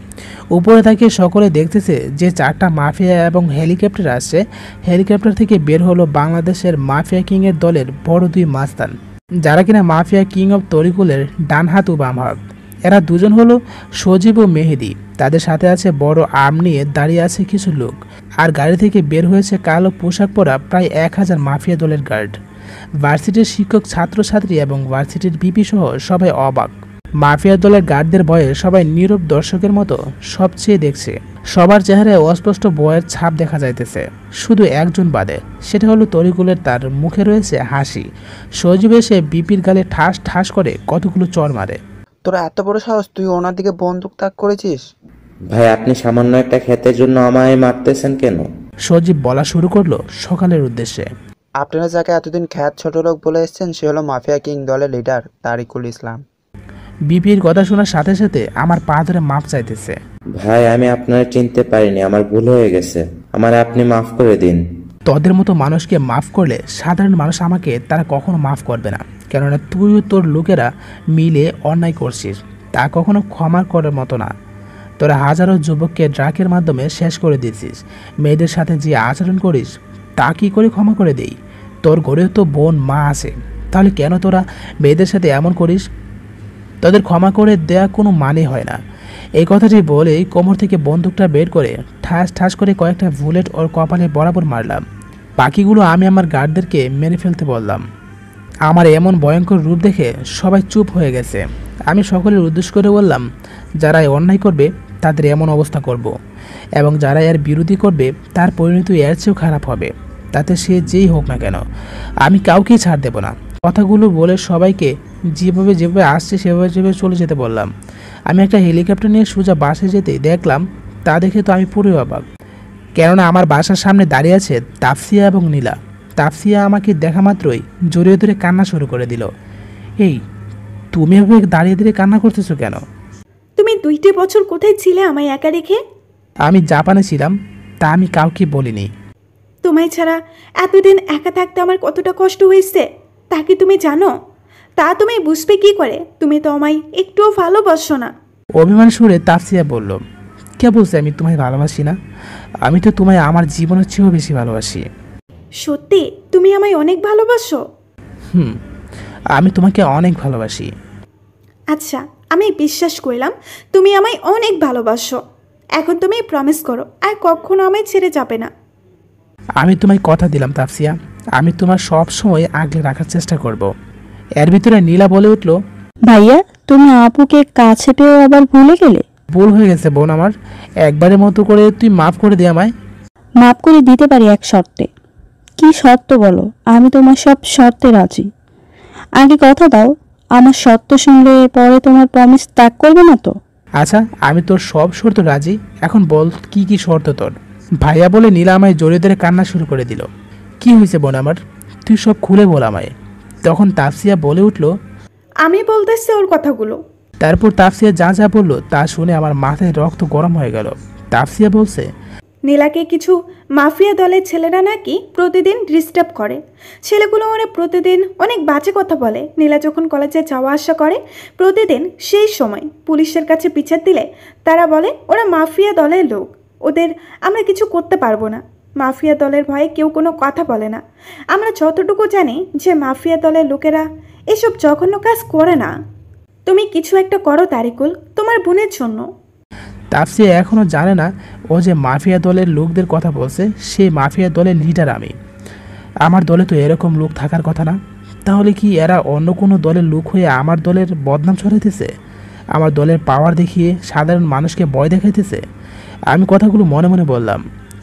B: উপরে তাকিয়ে সকলে দেখতেছে যে 4টা মাফিয়া এবং হেলিকপ্টার আসছে। হেলিকপ্টার থেকে বের হলো বাংলাদেশের মাফিয়া কিংয়ের দলের বড় 2 মাস্তান, যারা কিনা মাফিয়া কিং অব তরিকুলের ডান হাত ও বাম হাত। এরা দুজন হলো সজীব ও মেহেদি। তাদের সাথে আছে বড় আর্ম নিয়ে দাঁড়িয়ে আছে কিছু লোক। আর গাড়ি থেকে বের হয়েছে কালো পোশাক পরা প্রায় 1000 মাফিয়া দলের গার্ড। ভার্সিটির শিক্ষক, ছাত্রছাত্রী এবং ভার্সিটির বিপি সহ সবাই অবাক। মাফিয়া দলের গার্ডদের ভয়ে সবাই নীরব দর্শকের মতো সবচেয়ে দেখছে। সবার চেহারায় অস্পষ্ট ভয়ের ছাপ দেখা যাইতেছে, শুধু একজন বাদে, সেটা হলো তরিকুলের। তার মুখে রয়েছে হাসি। সজীব এসে বিপির গালে ঠাস ঠাস করে কতগুলো চড় মারে।
H: তোরা এত বড় সাহস, তুই ওনার দিকে বন্দুক তাক করেছিস?
I: ভাই, আপনি সামান্য একটা ক্ষেতের জন্য আমায় মারতেছেন কেন?
B: সজীব বলা শুরু করলো সকালের উদ্দেশ্যে।
H: আপনারা যাকে এতদিন খ্যাত ছোট লোক বলে এসেছেন, সে হলো মাফিয়া কিং দলের লিডার তারিকুল ইসলাম।
B: বিপির কথা শোনার সাথে সাথে আমার পা ধরে মাপ চাইতেছে।
I: ভাই, আমি আপনারা চিনতে পারিনি, আমার ভুল হয়ে গেছে, আমার আপনি মাফ করে দিন।
B: তোদের মতো মানুষকে মাফ করলে সাধারণ মানুষ আমাকে তারা কখনো মাফ করবে না, কেননা তুই ও তোর লোকেরা মিলে অন্যায় করছিস, তা কখনো ক্ষমা করার মতো না। তোরা হাজারো যুবককে ড্রাগের মাধ্যমে শেষ করে দিয়েছিস। মেয়েদের সাথে যে আচরণ করিস তা কি করে ক্ষমা করে দেই? তোর ঘরেও তো বোন মা আছে, তাহলে কেন তোরা মেয়েদের সাথে এমন করিস? তোদের ক্ষমা করে দেয়া কোনো মানে হয় না। এই কথাটি বলেই কোমর থেকে বন্দুকটা বের করে ঠাস ঠাস করে কয়েকটা বুলেট ওর কপালে বরাবর মারলাম। বাকিগুলো আমি আমার গার্ডদেরকে মেরে ফেলতে বললাম। আমার এমন ভয়ঙ্কর রূপ দেখে সবাই চুপ হয়ে গেছে। আমি সকলের উদ্দেশ্য করে বললাম, যারা অন্যায় করবে তাদের এমন অবস্থা করব এবং যারা এর বিরোধী করবে তার পরিণতি এর চেয়েও খারাপ হবে, তাতে সে যেই হোক না কেন। আমি কাউকেই ছাড় দেব না। কথাগুলো বলে সবাইকে যেভাবে যেভাবে আসছে সেভাবে যেভাবে চলে যেতে বললাম। আমি একটা হেলিকপ্টার নিয়ে সোজা বাসে যেতে দেখলাম, তা দেখে তো আমি পুরো অবাক। কেননা আমার বাসার সামনে দাঁড়িয়ে আছে তাফসিয়া এবং নীলা। তাফসিয়া আমাকে দেখা মাত্রই জড়িয়ে ধরে কান্না শুরু করে দিল। এই, তুমি এভাবে দাঁড়িয়ে দাঁড়িয়ে কান্না করতেছো কেন?
A: তুমি 2টি বছর কোথায় ছিলে আমায় একা রেখে?
B: আমি জাপানে ছিলাম, তা আমি কাউকে বলিনি।
A: তোমায় ছাড়া এতদিন একা থাকতে আমার কতটা কষ্ট হয়েছে তা কি তুমি জানো? তা তুমি বুঝবে কি করে? তুমি তো আমায় একটুও ভালোবাসো না।
B: অভিমান সুরে তাফসিয়া বলল, কে বলছে আমি তোমায় ভালোবাসি না? আমি তো তোমায় আমার জীবনের চেয়েও বেশি ভালোবাসি।
A: সত্যি তুমি আমায় অনেক ভালোবাসো?
B: আমি তোমাকে অনেক ভালোবাসি।
A: আচ্ছা, আমি বিশ্বাস করলাম তুমি আমায় অনেক ভালোবাসো। এখন তুমি প্রমিস করো আর কখনো আমায় ছেড়ে যাবে না।
B: আমি তোমায় কথা দিলাম তাফসিয়া, আমি তোমার সব সময় আগলে রাখার চেষ্টা করব। এর ভিতরে নীলা বলে উঠল,
J: ভাইয়া তুমি আপুকে কাছে পেয়েও আবার ভুলে গেলে?
B: ভুল হয়ে গেছে বোন আমার, একবারের মতো করে তুই মাফ করে দে আমায়।
J: মাফ করে দিতে পারি এক শর্তে। কি শর্ত বলো? আমি তোমার সব শর্তে রাজি। আগে কথা দাও, আমার শর্ত শুনলে পরে তোমার প্রমিস ত্যাগ করবে না তো?
B: আচ্ছা, আমি তোর সব শর্ত রাজি, এখন বল কি কি শর্ত তোর? ভাইয়া বলে নীলা আমায় জড়িয়ে ধরে কান্না শুরু করে দিল। কি হয়েছে বোন আমার, তুই সব খুলে বল আমায়। তখন তাফসিয়া বলে উঠল,
A: আমি বলতেছি ওর কথাগুলো।
B: তারপর তাফসিয়া যা যা বলল তা শুনে আমার মাথায় রক্ত গরম হয়ে গেল। তাফসিয়া বলছে,
A: নীলাকে কিছু মাফিয়া দলের ছেলেরা নাকি প্রতিদিন ডিস্টার্ব করে। ছেলেগুলো ওরা প্রতিদিন অনেক বাজে কথা বলে। নীলা যখন কলেজে যাওয়া আসা করে প্রতিদিন, সেই সময় পুলিশের কাছে বিচার দিলে তারা বলে ওরা মাফিয়া দলের লোক, ওদের আমরা কিছু করতে পারবো না। মাফিয়া দলের ভয়ে কেউ কোনো কথা বলে না। আমরা যতটুকু জানি যে মাফিয়া দলের লোকেরা এসব জঘন্য কাজ করে না। তুমি কিছু একটা করো তারিকুল, তোমার বোনের জন্য।
B: তাফসিয়া এখনও জানে না ও যে মাফিয়া দলের লোকদের কথা বলছে, সেই মাফিয়া দলের লিডার আমি। আমার দলে তো এরকম লোক থাকার কথা না। তাহলে কি এরা অন্য কোনো দলের লোক হয়ে আমার দলের বদনাম ছড়াইতেছে? আমার দলের পাওয়ার দেখিয়ে সাধারণ মানুষকে ভয় দেখাইতেছে? আমি কথাগুলো মনে মনে বললাম,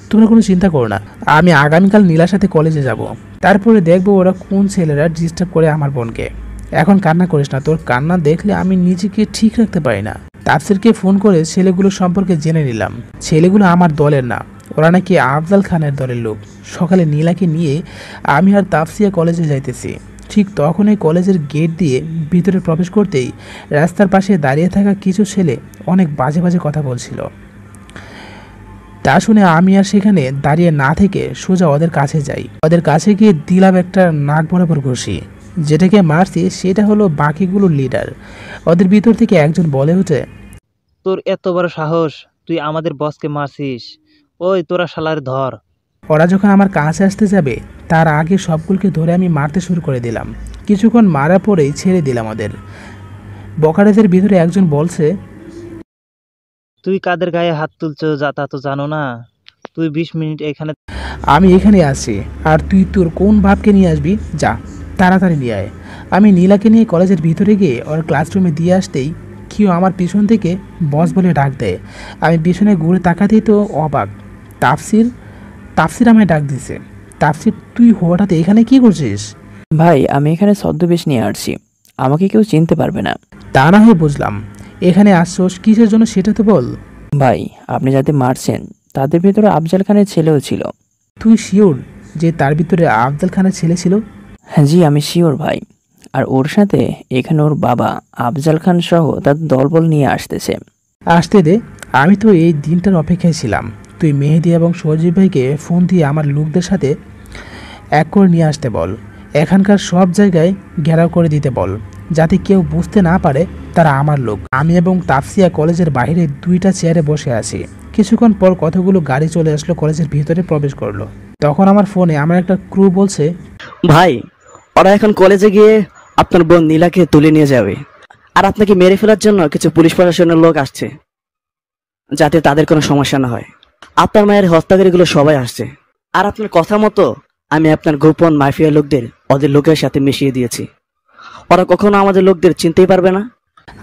B: তোমরা কোনো চিন্তা করো না, আমি আগামীকাল নীলার সাথে কলেজে যাব। তারপরে দেখবো ওরা কোন ছেলেরা ডিস্টার্ব করে আমার বোনকে। এখন কান্না করিস না, তোর কান্না দেখলে আমি নিজেকে ঠিক রাখতে পারি না। তাফসিরকে ফোন করে ছেলেগুলো সম্পর্কে জেনে নিলাম। ছেলেগুলো আমার দলের না, ওরা নাকি আফজাল খানের দলের লোক। সকালে নীলাকে নিয়ে আমি আর তাফসিয়া কলেজে যাইতেছি। ঠিক তখনই কলেজের গেট দিয়ে ভিতরে প্রবেশ করতেই রাস্তার পাশে দাঁড়িয়ে থাকা কিছু ছেলে অনেক বাজে বাজে কথা বলছিল। তা শুনে আমি আর সেখানে দাঁড়িয়ে না থেকে সোজা ওদের কাছে যাই। ওদের কাছে গিয়ে দিলাম একটা নাক বরাবর ঘষি। যেটাকে মারছি সেটা হলো বাকিগুলোর লিডার। ওদের ভিতর থেকে একজন বলে ওঠে,
G: তোর এত বড় সাহস, তুই আমাদের বসকে মারছিস? ওই তোরা শালার ধর।
B: ওরা যখন আমার কাছে আসতে যাবে তার আগে সবগুলোকে ধরে আমি মারতে শুরু করে দিলাম। কিছুক্ষণ মারা পরেই ছেড়ে দিলাম ওদের। বকারেদের ভিতরে একজন বলছে,
G: তুই কাদের গায়ে হাত তুলছো তা তো জানো না? তুই 20 মিনিট এখানে।
B: আমি এখানে আছি, আর তুই তোর কোন ভাবকে নিয়ে আসবি? যা তাড়াতাড়ি নিয়ে আয়। আমি নীলাকে নিয়ে কলেজের ভিতরে গিয়ে ওর ক্লাসরুমে দিয়ে আসতেই কেউ আমার পিছন থেকে বস বলে ডাক দেয়। আমি পিছনে ঘুরে তাকাতেই তো অবাক, তাফসির আমায় ডাক দিছে। তাফসির, তুই হঠাৎ এখানে কি করছিস?
E: ভাই আমি এখানে ছদ্মবেশ নিয়ে আসছি, আমাকে কেউ চিনতে পারবে না।
B: তা না হয় বুঝলাম, এখানে আসছোস কিসের জন্য সেটা তো বল।
E: ভাই আপনি যাদের মারছেন তাদের ভেতরে আফজাল খানের ছেলেও ছিল।
B: তুই শিওর যে তার ভিতরে আফজাল খানের ছেলে ছিল?
E: হ্যাঁ জি, আমি শিওর ভাই। আর ওর সাথে এখানে ওর বাবা আফজাল খান সহ তার দলবল নিয়ে আসতেছে।
B: আসতে দে, আমি তো এই দিনটার অপেক্ষায় ছিলাম। তুই মেহেদি এবং সজীব ভাইকে ফোন দিয়ে আমার লোকদের সাথে এক করে নিয়ে আসতে বল। এখানকার সব জায়গায় ঘেরাও করে দিতে বল, যাতে কেউ বুঝতে না পারে তারা আমার লোক। আমি এবং তাফসিয়া কলেজের বাইরে 2টা চেয়ারে বসে আছি। কিছুক্ষণ পর কতগুলো গাড়ি চলে আসলো, কলেজের ভিতরে প্রবেশ করলো। তখন আমার ফোনে আমার একটা ক্রু বলছে,
K: ভাই ওরা এখন কলেজে গিয়ে আপনার বোন নীলাকে তুলে নিয়ে যাবে, আর আপনাকে মেরে ফেলার জন্য কিছু পুলিশ প্রশাসনের লোক আসছে, যাতে তাদের কোনো সমস্যা না হয়। আপনার মায়ের হত্যাকারীগুলো সবাই আসছে, আর আপনার কথা মতো আমি আপনার গোপন মাফিয়া লোকদের ওদের লোকের সাথে মিশিয়ে দিয়েছি। ওরা কখনো আমাদের লোকদের চিনতেই পারবে না।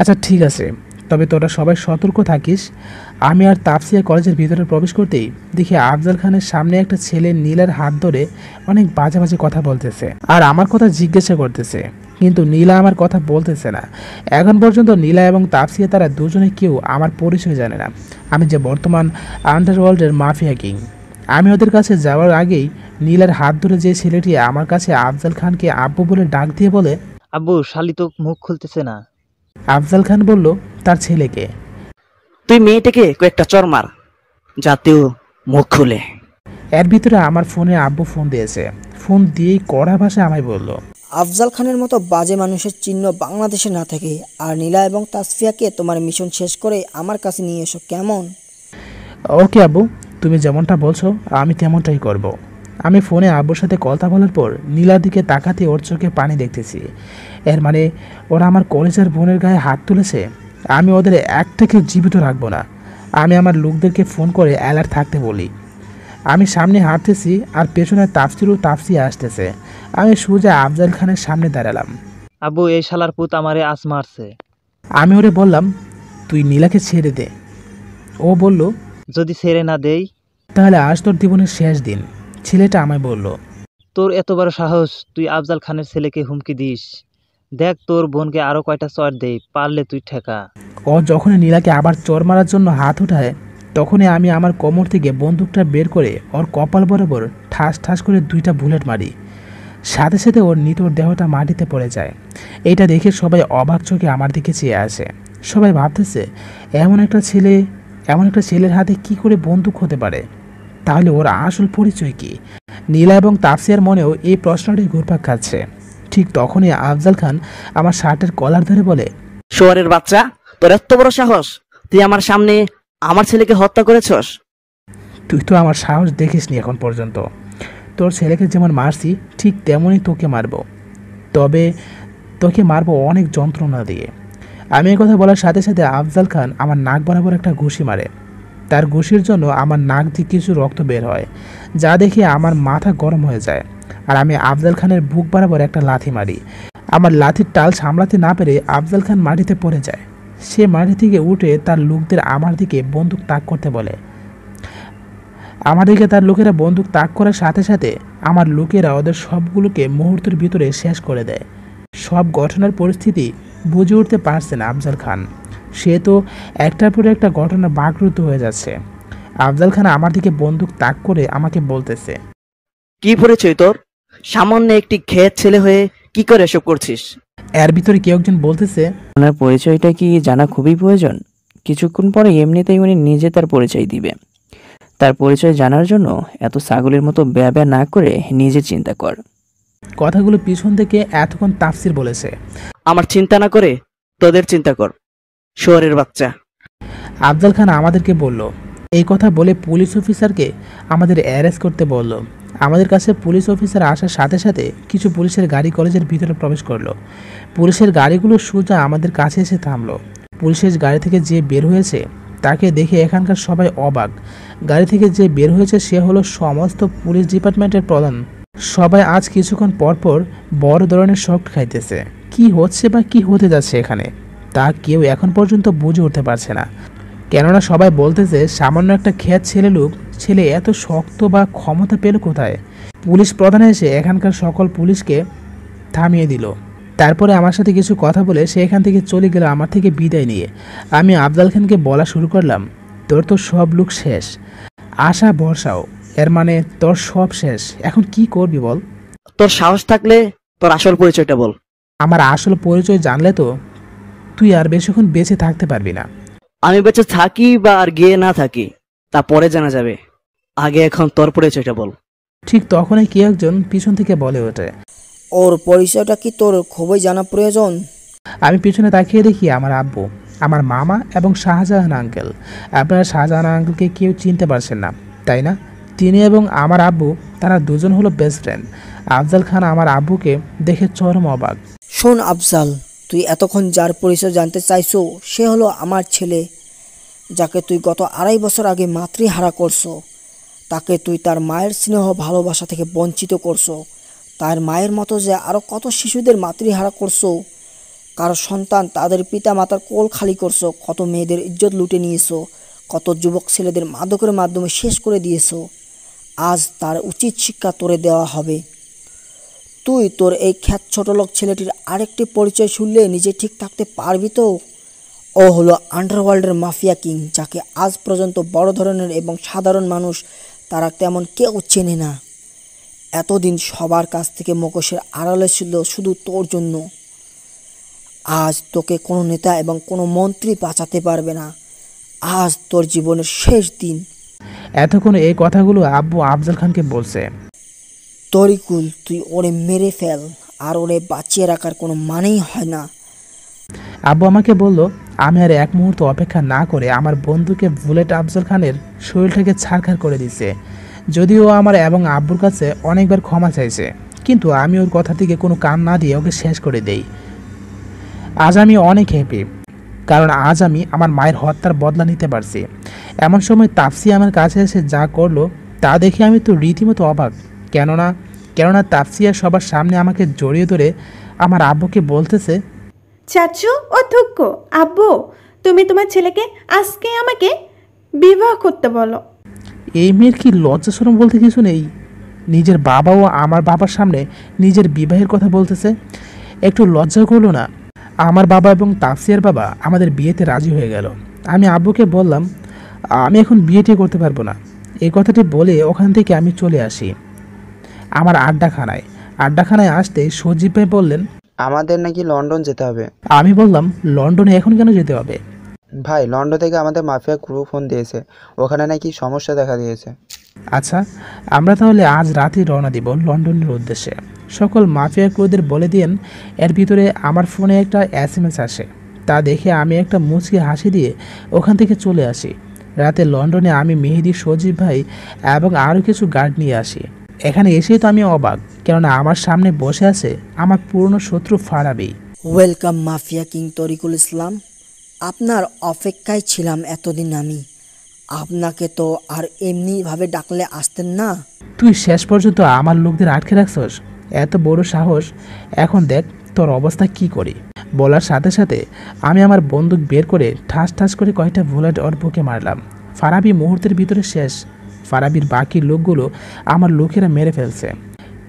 B: আচ্ছা ঠিক আছে, তবে তোরা সবাই সতর্ক থাকিস। আমি আর তাফসিয়া কলেজের ভিতরে প্রবেশ করতেই দেখি আফজাল খানের সামনে একটা ছেলে নীলার হাত ধরে অনেক বাজে বাজে কথা বলতেছে আর আমার কথা জিজ্ঞাসা করতেছে, কিন্তু নীলা আমার কথা বলতেছে না। এখন পর্যন্ত নীলা এবং তাফসিয়া তারা দুজনে কেউ আমার পরিচয় জানে না, আমি যে বর্তমান আন্ডারওয়ার্ল্ডের মাফিয়া কিং। আমি ওদের কাছে যাওয়ার আগেই নীলার হাত ধরে যে ছেলেটি আমার কাছে আফজাল খানকে আব্বু বলে ডাক দিয়ে বলে,
G: আব্বু শালি তো মুখ খুলতেছে না।
B: আফজাল খান বলল তার ছেলেকে।
K: তুই মেয়েটাকে কয়েকটা চর মার, যাতেও মুখ খুলে।
B: এর ভিতরে আমার ফোনে আব্বু ফোন দিয়েছে। ফোন দিয়েই কড়া ভাষায় আমায় বলল,
C: আফজাল খানের মতো বাজে মানুষের চিহ্ন বাংলাদেশে না থাকে, আর নীলা এবং তাসফিয়াকে তোমার মিশন শেষ করে আমার কাছে নিয়ে এসো, কেমন?
B: ওকে আব্বু, তুমি যেমনটা বলছো আমি তেমনটাই করব। আমি ফোনে আব্বুর সাথে কথা বলার পর নীলার দিকে তাকাতে ওর চোখে পানি দেখতেছি। এর মানে ওরা আমার কলেজের বোনের গায়ে হাত তুলেছে। আমি ওদের একটাকে জীবিত রাখবো না। আমি আমার লোকদেরকে ফোন করে অ্যালার্ট থাকতে বলি। আমি সামনে হাঁটতেছি আর পেছনে তাফসিয়া আসতেছে। আমি সোজা আফজাল খানের সামনে দাঁড়ালাম।
G: আব্বু এই শালার পুত আমারে আজ মারছে।
B: আমি ওরে বললাম, তুই নীলাকে ছেড়ে দে। ও বলল,
G: যদি ছেড়ে না দেই
B: তাহলে আজ তোর জীবনের শেষ দিন। ছেলেটা আমায় বলল,
G: তোর এত বড় সাহস, তুই আফজাল খানের ছেলেকে হুমকি দিস? দেখ তোর বোনকে আরো কয়টা চর দেই, পারলে তুই ঠেকা।
B: ও যখনই নীলাকে আবার চর মারার জন্য হাত উঠায় তখনই আমি আমার কোমর থেকে বন্দুকটা বের করে ওর কপাল বরাবর ঠাস ঠাস করে 2টা বুলেট মারি। সাথে সাথে ওর নিতর দেহটা মাটিতে পড়ে যায়। এটা দেখে সবাই অবাক চোখে আমার দিকে চেয়ে আসে। সবাই ভাবতেছে এমন একটা ছেলের হাতে কি করে বন্দুক হতে পারে, তাহলে ওর আসল পরিচয় কি? নীলা এবং তাফসিয়ার মনেও এই প্রশ্নটি ঘুরপাক খাচ্ছে। ঠিক তখনই আফজাল খান আমার শার্টের কলার ধরে বলে,
K: শোয়ারের বাচ্চা, তোর এত বড় সাহস, তুই আমার সামনে আমার ছেলেকে হত্যা করেছস?
B: তুই তো আমার সাহস দেখিসনি এখন পর্যন্ত। তোর ছেলেকে যেমন মারছি ঠিক তেমনই তোকে মারব, তবে তোকে মারবো অনেক যন্ত্রণা দিয়ে। আমি এই কথা বলার সাথে সাথে আফজাল খান আমার নাক বরাবর একটা ঘুষি মারে। তার ঘুষির জন্য আমার নাক দিয়ে কিছু রক্ত বের হয়, যা দেখে আমার মাথা গরম হয়ে যায়। আর আমি আফজাল খানের বুক বরাবর একটা লাথি মারি। আমার লাথির টাল সামলাতে না পেরে আফজাল খান মাটিতে পড়ে যায়। সে মাটি থেকে উঠে তার লোকদের আমার দিকে বন্দুক তাক করতে বলে। আমার দিকে তার লোকেরা বন্দুক তাক করার সাথে সাথে আমার লোকেরা ওদের সবগুলোকে মুহূর্তের ভিতরে শেষ করে দেয়। সব ঘটনার পরিস্থিতি বুঝে উঠতে পারছে না আফজাল খান। সে তো একটার পর একটা ঘটনা বাকরুদ্ধ হয়ে যাচ্ছে। আফজাল খান আমার দিকে বন্দুক তাক করে আমাকে বলতেছে,
K: কি পরিচয় তোর? সামান্য একটি খেত ছেলে হয়ে কি করে এসব করছিস?
B: এর ভিতরে কেউ একজন বলতেছে,
E: ওনার পরিচয়টা কি জানা খুবই প্রয়োজন? কিছুক্ষণ পরে এমনিতেই উনি নিজে তার পরিচয় দিবে। তার পরিচয় জানার জন্য এত ছাগলের মতো ব্যয় না করে নিজে চিন্তা কর।
B: কথাগুলো পিছন থেকে এতক্ষণ তাফসির বলেছে।
K: আমার চিন্তা না করে তোদের চিন্তা কর, শোয়ারের বাচ্চা।
B: আফজাল খান আমাদেরকে বলল। এই কথা বলে পুলিশ অফিসারকে আমাদের অ্যারেস্ট করতে বলল। আমাদের কাছে পুলিশ অফিসার আসার সাথে সাথে কিছু পুলিশের গাড়ি কলেজের ভিতরে প্রবেশ করলো। পুলিশের গাড়িগুলো সোজা আমাদের কাছে এসে থামলো। পুলিশের গাড়ি থেকে যে বের হয়েছে তাকে দেখে এখানকার সবাই অবাক। গাড়ি থেকে যে বের হয়েছে সে হলো সমস্ত পুলিশ ডিপার্টমেন্টের প্রধান। সবাই আজ কিছুক্ষণ পরপর বড় ধরনের শক খাইতেছে। কি হচ্ছে বা কি হতে যাচ্ছে এখানে তা কেউ এখন পর্যন্ত বুঝে উঠতে পারছে না। কেননা সবাই বলতেছে সামান্য একটা খেত ছেলে এত শক্ত বা ক্ষমতা পেল কোথায়? পুলিশ প্রধান এসে এখানকার সকল পুলিশকে থামিয়ে দিল। তারপরে আমার সাথে কিছু কথা বলে সে এখান থেকে চলে গেল আমার থেকে বিদায় নিয়ে। আমি আফজাল খানকে বলা শুরু করলাম, তোর তো সব লোক শেষ, আশা ভরসাও, এর মানে তোর সব শেষ। এখন কি করবি বল?
K: তোর সাহস থাকলে তোর আসল পরিচয়টা বল।
B: আমার আসল পরিচয় জানলে তো তুই আর বেশিক্ষণ বেঁচে থাকতে পারবি না।
K: আমি বেঁচে থাকি বা আর গিয়ে না থাকি তা পরে জানা যাবে, আগে এখন তোর পরিচয়টা বল।
B: ঠিক তখনই কে একজন পিছন থেকে বলে ওঠে,
C: ওর পরিচয়টা কি তোর খুবই জানা প্রয়োজন?
B: আমি পিছনে তাকিয়ে দেখি আমার আব্বু, আমার মামা এবং শাহজাহান আঙ্কেল। আপনারা শাহজাহান আঙ্কেলকে কেউ চিনতে পারছেন না, তাই না? তিনি এবং আমার আব্বু তারা দুজন হলো বেস্ট ফ্রেন্ড। আফজাল খান আমার আব্বুকে দেখে চরম অবাক।
C: শোন আফজাল, তুই এতক্ষণ যার পরিচয় জানতে চাইছো সে হলো আমার ছেলে, যাকে তুই গত 2.5 বছর আগে মাতৃহারা করছো। তাকে তুই তার মায়ের স্নেহ ভালোবাসা থেকে বঞ্চিত করছো। তার মায়ের মতো যে আরও কত শিশুদের মাতৃহারা করছো, কারো সন্তান তাদের পিতা মাতার কোল খালি করছো, কত মেয়েদের ইজ্জত লুটে নিয়েছো, কত যুবক ছেলেদের মাদকের মাধ্যমে শেষ করে দিয়েছো। আজ তার উচিত শিক্ষা তোরে দেওয়া হবে। তুই তোর এই খ্যাত ছোটলোক ছেলেটির আরেকটি পরিচয় শুনলে নিজে ঠিক থাকতে পারবি তো? ও হলো আন্ডারওয়ার্ল্ডের মাফিয়া কিং, যাকে আজ পর্যন্ত বড় ধরনের এবং সাধারণ মানুষ তারা তেমন কেউ চেনে না। এতদিন সবার কাছ থেকে মুখোশের আড়ালে ছিল শুধু তোর জন্য। আজ তোকে কোনো নেতা এবং কোনো মন্ত্রী বাঁচাতে পারবে না। আজ তোর জীবনের শেষ দিন।
B: এতক্ষণ এই কথাগুলো আব্বু আফজাল খানকে বলছে।
C: তরিকুল, তুই ওরে মেরে ফেল, আর ওরে বাঁচিয়ে রাখার কোনো মানেই হয় না।
B: আব্বু আমাকে বলল আমি আর এক মুহূর্ত অপেক্ষা না করে আমার বন্ধুকে বুলেট আফজাল খানের শরীরটাকে ছাড়খাড় করে দিছে। যদিও আমার এবং আব্বুর কাছে অনেকবার ক্ষমা চাইছে, কিন্তু আমি ওর কথা থেকে কোনো কান না দিয়ে ওকে শেষ করে দেই। আজ আমি অনেক হ্যাপি, কারণ আজ আমি আমার মায়ের হত্যার বদলা নিতে পারছি। এমন সময় তাপসি আমার কাছে এসে যা করলো তা দেখে আমি তো রীতিমতো অবাক। কেননা তাপসিয়া সবার সামনে আমাকে জড়িয়ে ধরে আমার আব্বুকে বলতেছে,
A: চাচু ও ধুক্ক, আব্বু তুমি তোমার ছেলেকে আজকে আমাকে বিবাহ করতে বলো।
B: এই মেয়ের কি লজ্জা শরম বলতে কিছু নেই? নিজের বাবা ও আমার বাবার সামনে নিজের বিবাহের কথা বলতেছে, একটু লজ্জা করলো না? আমার বাবা এবং তাফসিয়ার বাবা আমাদের বিয়েতে রাজি হয়ে গেল। আমি আব্বুকে বললাম আমি এখন বিয়েটি করতে পারবো না। এই কথাটি বলে ওখান থেকে আমি চলে আসি আমার আড্ডাখানায় আসতে সজীব ভাই বললেন,
H: আমাদের নাকি লন্ডন যেতে হবে।
B: আমি বললাম লন্ডনে এখন কেন যেতে হবে?
H: ভাই, লন্ডন থেকে আমাদের মাফিয়া ক্রু ফোন দিয়েছে, ওখানে নাকি সমস্যা দেখা দিয়েছে।
B: আচ্ছা, আমরা তাহলে আজ রাতেই রওনা দিব লন্ডনের উদ্দেশ্যে। সকল মাফিয়া ক্রুদের বলে দিন। এর ভিতরে আমার ফোনে একটা SMS আসে, তা দেখে আমি একটা মুচকি হাসি দিয়ে ওখান থেকে চলে আসি। রাতে লন্ডনে আমি মেহেদি, সজীব ভাই এবং আরও কিছু গার্ড নিয়ে আসি। এখানে এসেই তো আমি অবাক, কেননা আমার সামনে বসে আছে আমার পুরনো শত্রু Farabi.
C: Welcome mafia king Tarikul Islam. আপনার অপেক্ষায় ছিলাম এতদিন আমি। আপনাকে তো আর এমনিভাবে ডাকলে আসতেন না।
B: তুই শেষ পর্যন্ত আমার লোকদের আটকে রাখছস, এত বড় সাহস! এখন দেখ তোর অবস্থা কি করি। বলার সাথে সাথে আমি আমার বন্দুক বের করে ঠাস ঠাস করে কয়েকটা বুলেট ওর বুকে মারলাম। ফারাবি মুহূর্তের ভিতরে শেষ। ফারাবির বাকি লোকগুলো আমার লোকেরা মেরে ফেলছে।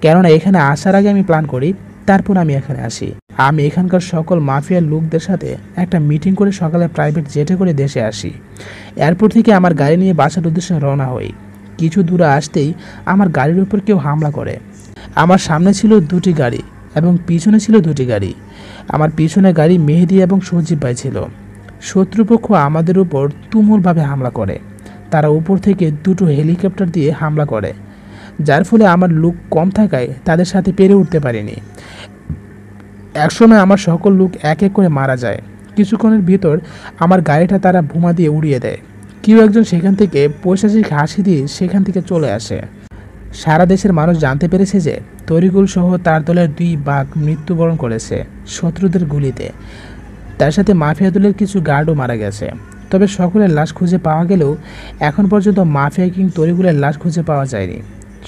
B: কেননা এখানে আসার আগে আমি প্ল্যান করি, তারপর আমি এখানে আসি। আমি এখানকার সকল মাফিয়ার লোকদের সাথে একটা মিটিং করে সকালে প্রাইভেট জেটে করে দেশে আসি। এয়ারপোর্ট থেকে আমার গাড়ি নিয়ে বাসার উদ্দেশ্যে রওনা হই। কিছু দূরে আসতেই আমার গাড়ির উপর কেউ হামলা করে। আমার সামনে ছিল দুটি গাড়ি এবং পিছনে ছিল দুটি গাড়ি। আমার পিছনে গাড়ি মেহেদি এবং সজীব ভাই ছিল। শত্রুপক্ষ আমাদের উপর তুমুলভাবে হামলা করে। তারা উপর থেকে দুটো হেলিকপ্টার দিয়ে হামলা করে, যার ফলে আমার লোক কম থাকায় তাদের সাথে পেরে উঠতে পারিনি। একসময় আমার সকল লোক এক এক করে মারা যায়। কিছুক্ষণের ভিতর আমার গাড়িটা তারা বোমা দিয়ে উড়িয়ে দেয়। কেউ একজন সেখান থেকে পৈশাচিক হাসি দিয়ে সেখান থেকে চলে আসে। সারা দেশের মানুষ জানতে পেরেছে যে তরিকুল সহ তার দলের 2 বাঘ মৃত্যুবরণ করেছে শত্রুদের গুলিতে। তার সাথে মাফিয়া দলের কিছু গার্ডও মারা গেছে। তবে সকলের লাশ খুঁজে পাওয়া গেলেও এখন পর্যন্ত মাফিয়া কিং তরিকুলের লাশ খুঁজে পাওয়া যায়নি।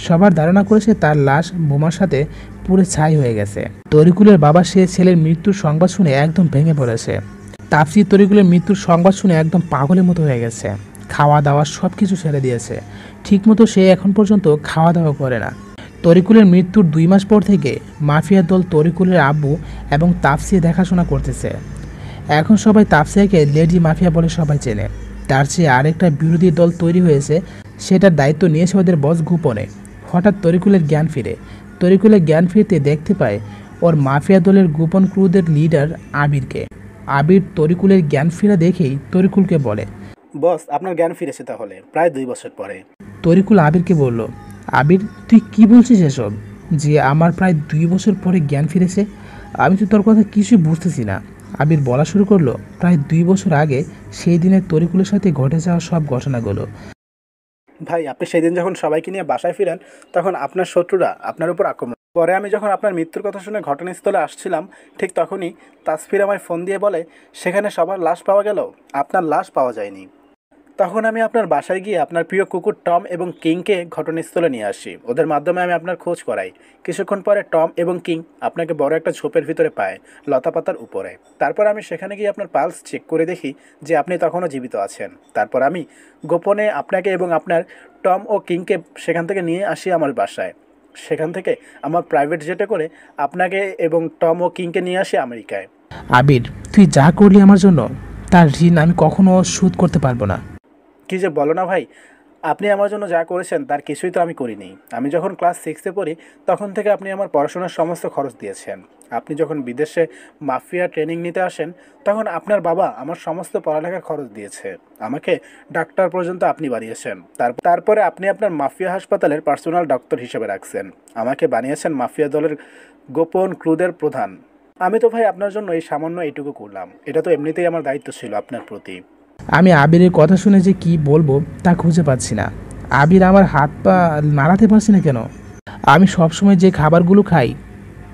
B: সবার ধারণা করেছে তার লাশ বোমার সাথে পুরো ছাই হয়ে গেছে। তরিকুলের বাবা সে ছেলের মৃত্যুর সংবাদ শুনে একদম ভেঙে পড়েছে। তাফসি তরিকুলের মৃত্যুর সংবাদ শুনে একদম পাগলের মতো হয়ে গেছে। খাওয়া দাওয়া সব কিছু ছেড়ে দিয়েছে। ঠিকমতো সে এখন পর্যন্ত খাওয়া দাওয়া করে না। তরিকুলের মৃত্যুর 2 মাস পর থেকে মাফিয়া দল তরিকুলের আব্বু এবং তাফসিয়া দেখাশোনা করতেছে। এখন সবাই তাফসিয়াকে লেডি মাফিয়া বলে সবাই চেনে। তার চেয়ে আরেকটা বিরোধী দল তৈরি হয়েছে, সেটার দায়িত্ব নিয়েছে ওদের বস গোপনে। হঠাৎ তরিকুলের জ্ঞান ফিরতে দেখতে পায় ওর মাফিয়া দলের গোপন ক্রুদের লিডার আবিরকে। আবির তরিকুলের জ্ঞান ফিরা দেখেই তরিকুলকে বলে,
L: বস আপনার জ্ঞান ফিরেছে তাহলে প্রায় 2 বছর পরে।
B: তরিকুল আবিরকে বলল, আবির তুই কি বলছিস এসব? যে আমার প্রায় 2 বছর পরে জ্ঞান ফিরেছে? আমি তো তোর কথা কিছুই বুঝতেছি না। আবির বলা শুরু করলো প্রায় 2 বছর আগে সেই দিনে তরিকুলের সাথে ঘটে যাওয়া সব ঘটনাগুলো।
L: ভাই, আপনি সেদিন যখন সবাইকে নিয়ে বাসায় ফিরেন তখন আপনার শত্রুরা আপনার উপর আক্রমণ। পরে আমি যখন আপনার মৃত্যুর কথা শুনে ঘটনাস্থলে আসছিলাম, ঠিক তখনই তাসফির আমায় ফোন দিয়ে বলে সেখানে সবার লাশ পাওয়া গেল, আপনার লাশ পাওয়া যায়নি। তখন আমি আপনার বাসায় গিয়ে আপনার প্রিয় কুকুর টম এবং কিংকে ঘটনাস্থলে নিয়ে আসি। ওদের মাধ্যমে আমি আপনার খোঁজ করাই। কিছুক্ষণ পরে টম এবং কিং আপনাকে বড় একটা ঝোপের ভিতরে পায়, লতাপাতার উপরে। তারপর আমি সেখানে গিয়ে আপনার পালস চেক করে দেখি যে আপনি তখনও জীবিত আছেন। তারপর আমি গোপনে আপনাকে এবং আপনার টম ও কিংকে সেখান থেকে নিয়ে আসি আমার বাসায়। সেখান থেকে আমার প্রাইভেট জেটে করে আপনাকে এবং টম ও কিংকে নিয়ে আসি আমেরিকায়।
B: আবির, তুই যা করলি আমার জন্য, তার ঋণ আমি কখনো শোধ করতে পারবো না।
L: কী যে বলো না ভাই, আপনি আমার জন্য যা করেছেন তার কিছুই তো আমি করিনি। আমি যখন ক্লাস 6-এ পড়ি তখন থেকে আপনি আমার পড়াশোনার সমস্ত খরচ দিয়েছেন। আপনি যখন বিদেশে মাফিয়া ট্রেনিং নিতে আসেন তখন আপনার বাবা আমার সমস্ত পড়ালেখার খরচ দিয়েছে। আমাকে ডাক্তার পর্যন্ত আপনি বানিয়েছেন। তারপরে আপনি আপনার মাফিয়া হাসপাতালের পার্সোনাল ডক্টর হিসেবে রাখছেন। আমাকে বানিয়েছেন মাফিয়া দলের গোপন ক্লুদের প্রধান। আমি তো ভাই আপনার জন্য এই সামান্য এইটুকু করলাম। এটা তো এমনিতেই আমার দায়িত্ব ছিল আপনার প্রতি।
B: আমি আবিরের কথা শুনে যে কি বলবো তা খুঁজে পাচ্ছি না। আবির, আমার হাত পা নাড়াতে পারছি না কেন? আমি সবসময় যে খাবারগুলো খাই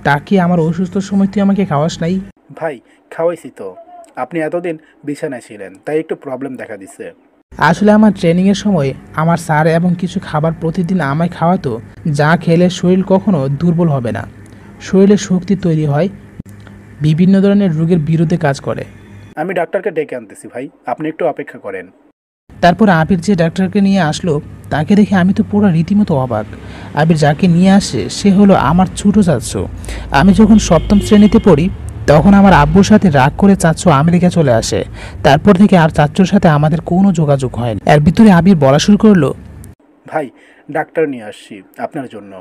B: তা কি আমার অসুস্থ সময় তুই আমাকে খাওয়াস নাই?
L: ভাই খাওয়াইছি তো, আপনি এতদিন বিছানায় ছিলেন তাই একটু প্রবলেম দেখা দিছে।
B: আসলে আমার ট্রেনিংয়ের সময় আমার স্যার এবং কিছু খাবার প্রতিদিন আমায় খাওয়াতো, যা খেলে শরীর কখনো দুর্বল হবে না, শরীরে শক্তি তৈরি হয়, বিভিন্ন ধরনের রোগের বিরুদ্ধে কাজ করে।
L: আমি ডাক্তারকে ডেকে আনতেছি ভাই, আপনি একটু অপেক্ষা করেন।
B: তারপর আবির যে ডাক্তারকে নিয়ে আসলো তাকে দেখে আমি তো পুরো রীতিমতো অবাক। আবির যাকে নিয়ে আসে সে হলো আমার ছোটো চাচ্চু। আমি যখন 7ম শ্রেণীতে পড়ি তখন আমার আব্বুর সাথে রাগ করে চাচ্চু আমেরিকা চলে আসে। তারপর থেকে আর চাচ্চুর সাথে আমাদের কোনো যোগাযোগ হয়নি। এর ভিতরে আবির বলা শুরু করলো,
L: ভাই ডাক্তার নিয়ে আসছি আপনার জন্য।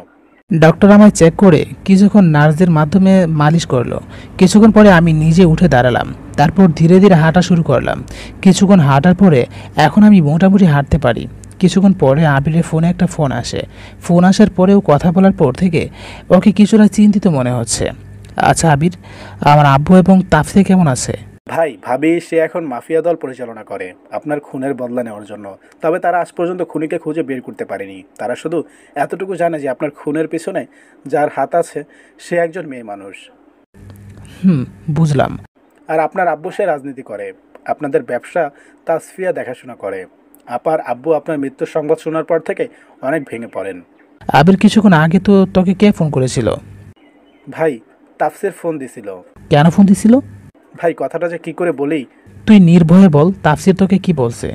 B: ডক্টর আমায় চেক করে কিছুক্ষণ নার্সদের মাধ্যমে মালিশ করলো। কিছুক্ষণ পরে আমি নিজে উঠে দাঁড়ালাম। তারপর ধীরে ধীরে হাঁটা শুরু করলাম। কিছুক্ষণ হাঁটার পরে এখন আমি মোটামুটি হাঁটতে পারি। কিছুক্ষণ পরে আবিরের ফোনে একটা ফোন আসে। ফোন আসার পরেও কথা বলার পর থেকে ওকে কিছুটা চিন্তিত মনে হচ্ছে। আচ্ছা আবির, আমার আব্বু এবং তাফসির কেমন আছে?
L: ভাই ভাবি সে এখন মাফিয়া দল পরিচালনা করে আপনার খুনের বদলা নেওয়ার জন্য। তবে তারা আজ পর্যন্ত খুনিকে খুঁজে বের করতে পারেনি। তারা শুধু এতটুকু জানে যে আপনার খুনের পিছনে যার হাত আছে সে একজন মেয়ে মানুষ।
B: বুঝলাম।
L: আর আপনার আব্বু সে রাজনীতি করে, আপনাদের ব্যবসা তাসফিয়া দেখাশোনা করে। আপার আব্বু আপনার মৃত্যুর সংবাদ শোনার পর থেকে অনেক ভেঙে পড়েন।
B: আবির, কিছুক্ষণ আগে তো তোকে কে ফোন করেছিল?
L: ভাই তাফসির ফোন দিছিল।
B: কেন ফোন দিছিল?
L: ভাই কথাটা যে কি করে বলি।
B: তুই নির্ভয়ে বল, তাফসির তোকে কি বলছে?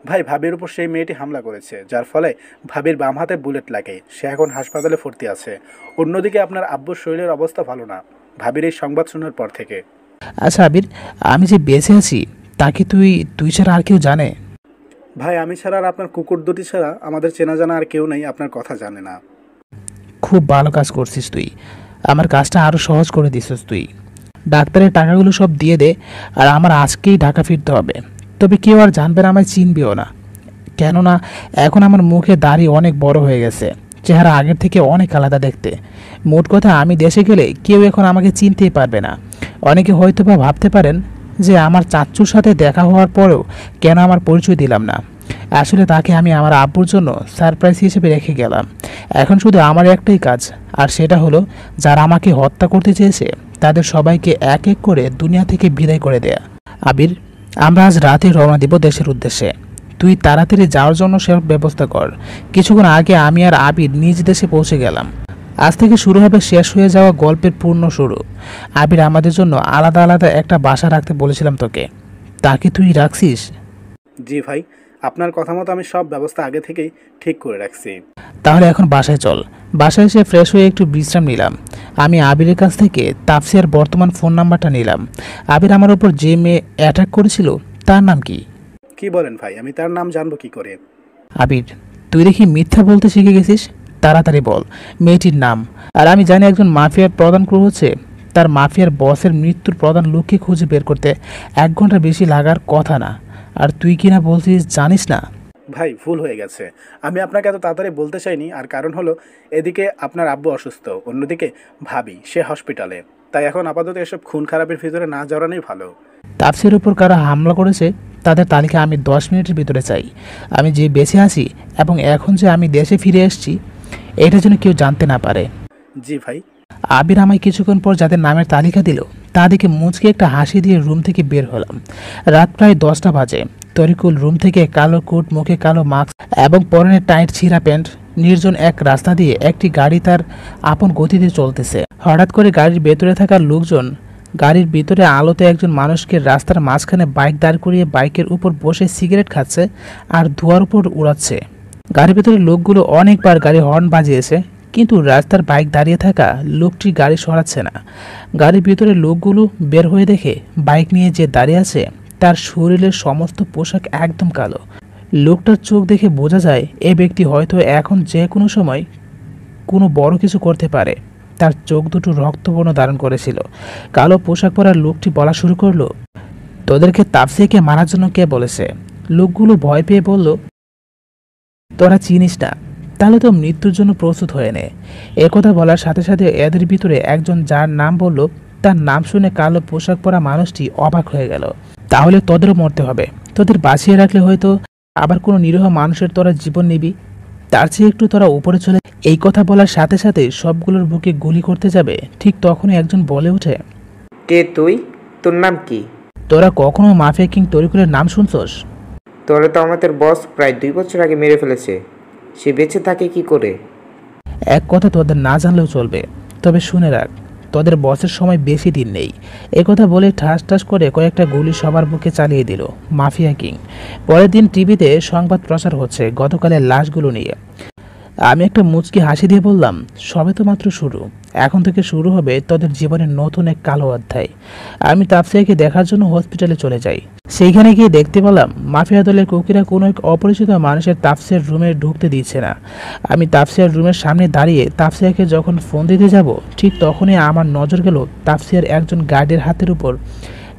L: ভাই ভাবির উপর সেই মেয়েটি হামলা করেছে, যার ফলে ভাবির বাম হাতে বুলেট লাগে। সে এখন হাসপাতালে ভর্তি আছে। অন্যদিকে আপনার আব্বুর শরীরের অবস্থা ভালো না ভাবির এই সংবাদ শোনার পর থেকে।
B: আচ্ছা আবির, আমি যে বেঁচে আছি তাকে তুই ছাড়া আর কেউ জানে?
L: ভাই আমি ছাড়া আর আপনার কুকুর দুটি ছাড়া আমাদের চেনা জানা আর কেউ নেই আপনার কথা জানে না।
B: খুব ভালো কাজ করছিস তুই, আমার কাজটা আরও সহজ করে দিছিস তুই। ডাক্তারের টাকাগুলো সব দিয়ে দে, আর আমার আজকেই ঢাকা ফিরতে হবে। তবে কেউ আর জানবে না, আমায় চিনবেও না। কেননা এখন আমার মুখে দাড়ি অনেক বড় হয়ে গেছে, চেহারা আগের থেকে অনেক আলাদা দেখতে। মোট কথা, আমি দেশে গেলে কেউ এখন আমাকে চিনতেই পারবে না। অনেকে হয়তো বা ভাবতে পারেন যে আমার চাচ্চুর সাথে দেখা হওয়ার পরেও কেন আমার পরিচয় দিলাম না। আসলে তাকে আমি আমার আব্বুর জন্য সারপ্রাইজ হিসেবে রেখে গেলাম। এখন শুধু আমার একটাই কাজ, আর সেটা হলো যারা আমাকে হত্যা করতে চেয়েছে তাদের সবাইকে এক এক করে দুনিয়া থেকে বিদায় করে দেয়া। আবির, আমরা আজ রাতে রওনা দিব দেশের উদ্দেশ্যে। তুই তাড়াতাড়ি যাওয়ার জন্য সে ব্যবস্থা কর। কিছুক্ষণ আগে আমি আর আবির নিজ দেশে পৌঁছে গেলাম। আজ থেকে শুরু হবে শেষ হয়ে যাওয়া গল্পের পূর্ণ শুরু। আবির, আমাদের জন্য আলাদা আলাদা একটা বাসা রাখতে বলেছিলাম তোকে, তাকে তুই রাখছিস?
L: জি ভাই, আপনার কথা মতো আমি সব ব্যবস্থা আগে থেকেই ঠিক করে রাখছি।
B: তাহলে এখন বাসায় চল। বাসায় এসে ফ্রেশ হয়ে একটু বিশ্রাম নিলাম। আমি আবিরের কাছ থেকে তাফসিয়ার বর্তমান ফোন নাম্বারটা নিলাম। আবির, আমার ওপর যে মেয়ে অ্যাটাক করেছিল তার নাম কি?
L: কি বলেন ভাই, আমি তার নাম জানবো কি করে?
B: আবির, তুই দেখি মিথ্যা বলতে শিখে গেছিস। তাড়াতাড়ি বল মেয়েটির নাম। আর আমি জানি একজন মাফিয়ার প্রধান ক্রু হচ্ছে, তার মাফিয়ার বসের মৃত্যুর প্রধান লোককে খুঁজে বের করতে 1 ঘন্টা বেশি লাগার কথা না। আর তুই কিনা বলছিস জানিস না?
L: ভাই ভুল হয়ে গেছে, আমি আপনাকে এত তাড়াতাড়ি বলতে চাইনি। আর কারণ হলো এদিকে আপনার আব্বু অসুস্থ, অন্যদিকে ভাবি সে হসপিটালে। তাই এখন আপাতত এসব খুন খারাপের ভিতরে না জড়ানোই ভালো।
B: তাফসির উপর কারা হামলা করেছে তাদের তালিকা আমি 10 মিনিটের ভিতরে চাই। আমি যে বেঁচে আছি এবং এখন যে আমি দেশে ফিরে এসেছি এটা যেন কেউ জানতে না পারে।
L: জি ভাই।
B: আবির আমায় কিছুক্ষণ পর যাদের নামের তালিকা দিল তা দেখে মুচকে একটা হাসি দিয়ে রুম থেকে বের হলাম। রাত প্রায় 10টা বাজে। তরিকুল রুম থেকে কালো কোট, মুখে কালো মাস্ক এবং পরনে টাইট ছিঁড়া প্যান্ট নির্জন এক রাস্তা দিয়ে একটি গাড়ি তার আপন গতিতে চলতেছে। হঠাৎ করে গাড়ির ভেতরে থাকা লোকজন গাড়ির ভিতরে আলোতে একজন মানুষকে রাস্তার মাঝখানে বাইক দাঁড় করিয়ে বাইকের উপর বসে সিগারেট খাচ্ছে আর ধোঁয়ার উপর উড়াচ্ছে। গাড়ির ভেতরে লোকগুলো অনেকবার গাড়ি হর্ন বাজিয়েছে, কিন্তু রাস্তার বাইক দাঁড়িয়ে থাকা লোকটি গাড়ি সরাচ্ছে না। গাড়ির ভিতরে লোকগুলো বের হয়ে দেখে বাইক নিয়ে যে দাঁড়িয়ে আছে তার শরীরের সমস্ত পোশাক একদম কালো। লোকটার চোখ দেখে বোঝা যায় এ ব্যক্তি হয়তো এখন যে কোনো সময় কোনো বড় কিছু করতে পারে। তার চোখ দুটো রক্তবর্ণ ধারণ করেছিল। কালো পোশাক পরা লোকটি বলা শুরু করলো, তোদেরকে তাফসিয়াকে মারার জন্য কে বলেছে? লোকগুলো ভয় পেয়ে বলল, তোরা চিনিস না, তাহলে তো মৃত্যুর জন্য প্রস্তুত হয়ে নে। একথা বলার সাথে সাথে এদের ভিতরে একজন যার নাম বলল, তার নাম শুনে কালো পোশাক পরা মানুষটি অবাক হয়ে গেল। তাহলে তোদেরও মরতে হবে। তোদের বাঁচিয়ে রাখলে হয়তো আবার কোনো নিরীহ মানুষের তোরা জীবন নিবি, তার চেয়ে একটু তোরা উপরে চলে। এই কথা বলার সাথে সাথে সবগুলোর বুকে গুলি করতে যাবে, ঠিক তখনই একজন বলে ওঠে,
H: কে তুই? তোর নাম কি?
B: তোরা কখনো মাফিয়া কিং তরিকুলের নাম শুনছস?
H: তোরে তো আমাদের বস প্রায় 2 বছর আগে মেরে ফেলেছে। সে বেঁচে থাকে কি করে?
B: এক কথা তোদের না জানলেও চলবে, তবে শুনে রাখ, তোদের বসের সময় বেশি দিন নেই। একথা বলে ঠাস ঠাস করে কয়েকটা গুলি সবার বুকে চালিয়ে দিল মাফিয়া কিং। পরের দিন টিভিতে সংবাদ প্রচার হচ্ছে গতকালের লাশগুলো নিয়ে। আমি একটা মুচকি হাসি দিয়ে বললাম, সবে তো মাত্র শুরু, এখন থেকে শুরু হবে তোদের জীবনের নতুন এক কালো অধ্যায়। আমি তাফসিয়াকে দেখার জন্য হসপিটালে চলে যাই। সেইখানে গিয়ে দেখতে পেলাম মাফিয়া দলের কুকিরা কোনো এক অপরিচিত মানুষের তাফসিয়ার রুমে ঢুকতে দিচ্ছে না। আমি তাফসিয়ার রুমের সামনে দাঁড়িয়ে তাফসিয়াকে যখন ফোন দিতে যাব, ঠিক তখনই আমার নজর গেল তাফসিয়ার একজন গার্ডের হাতের উপর।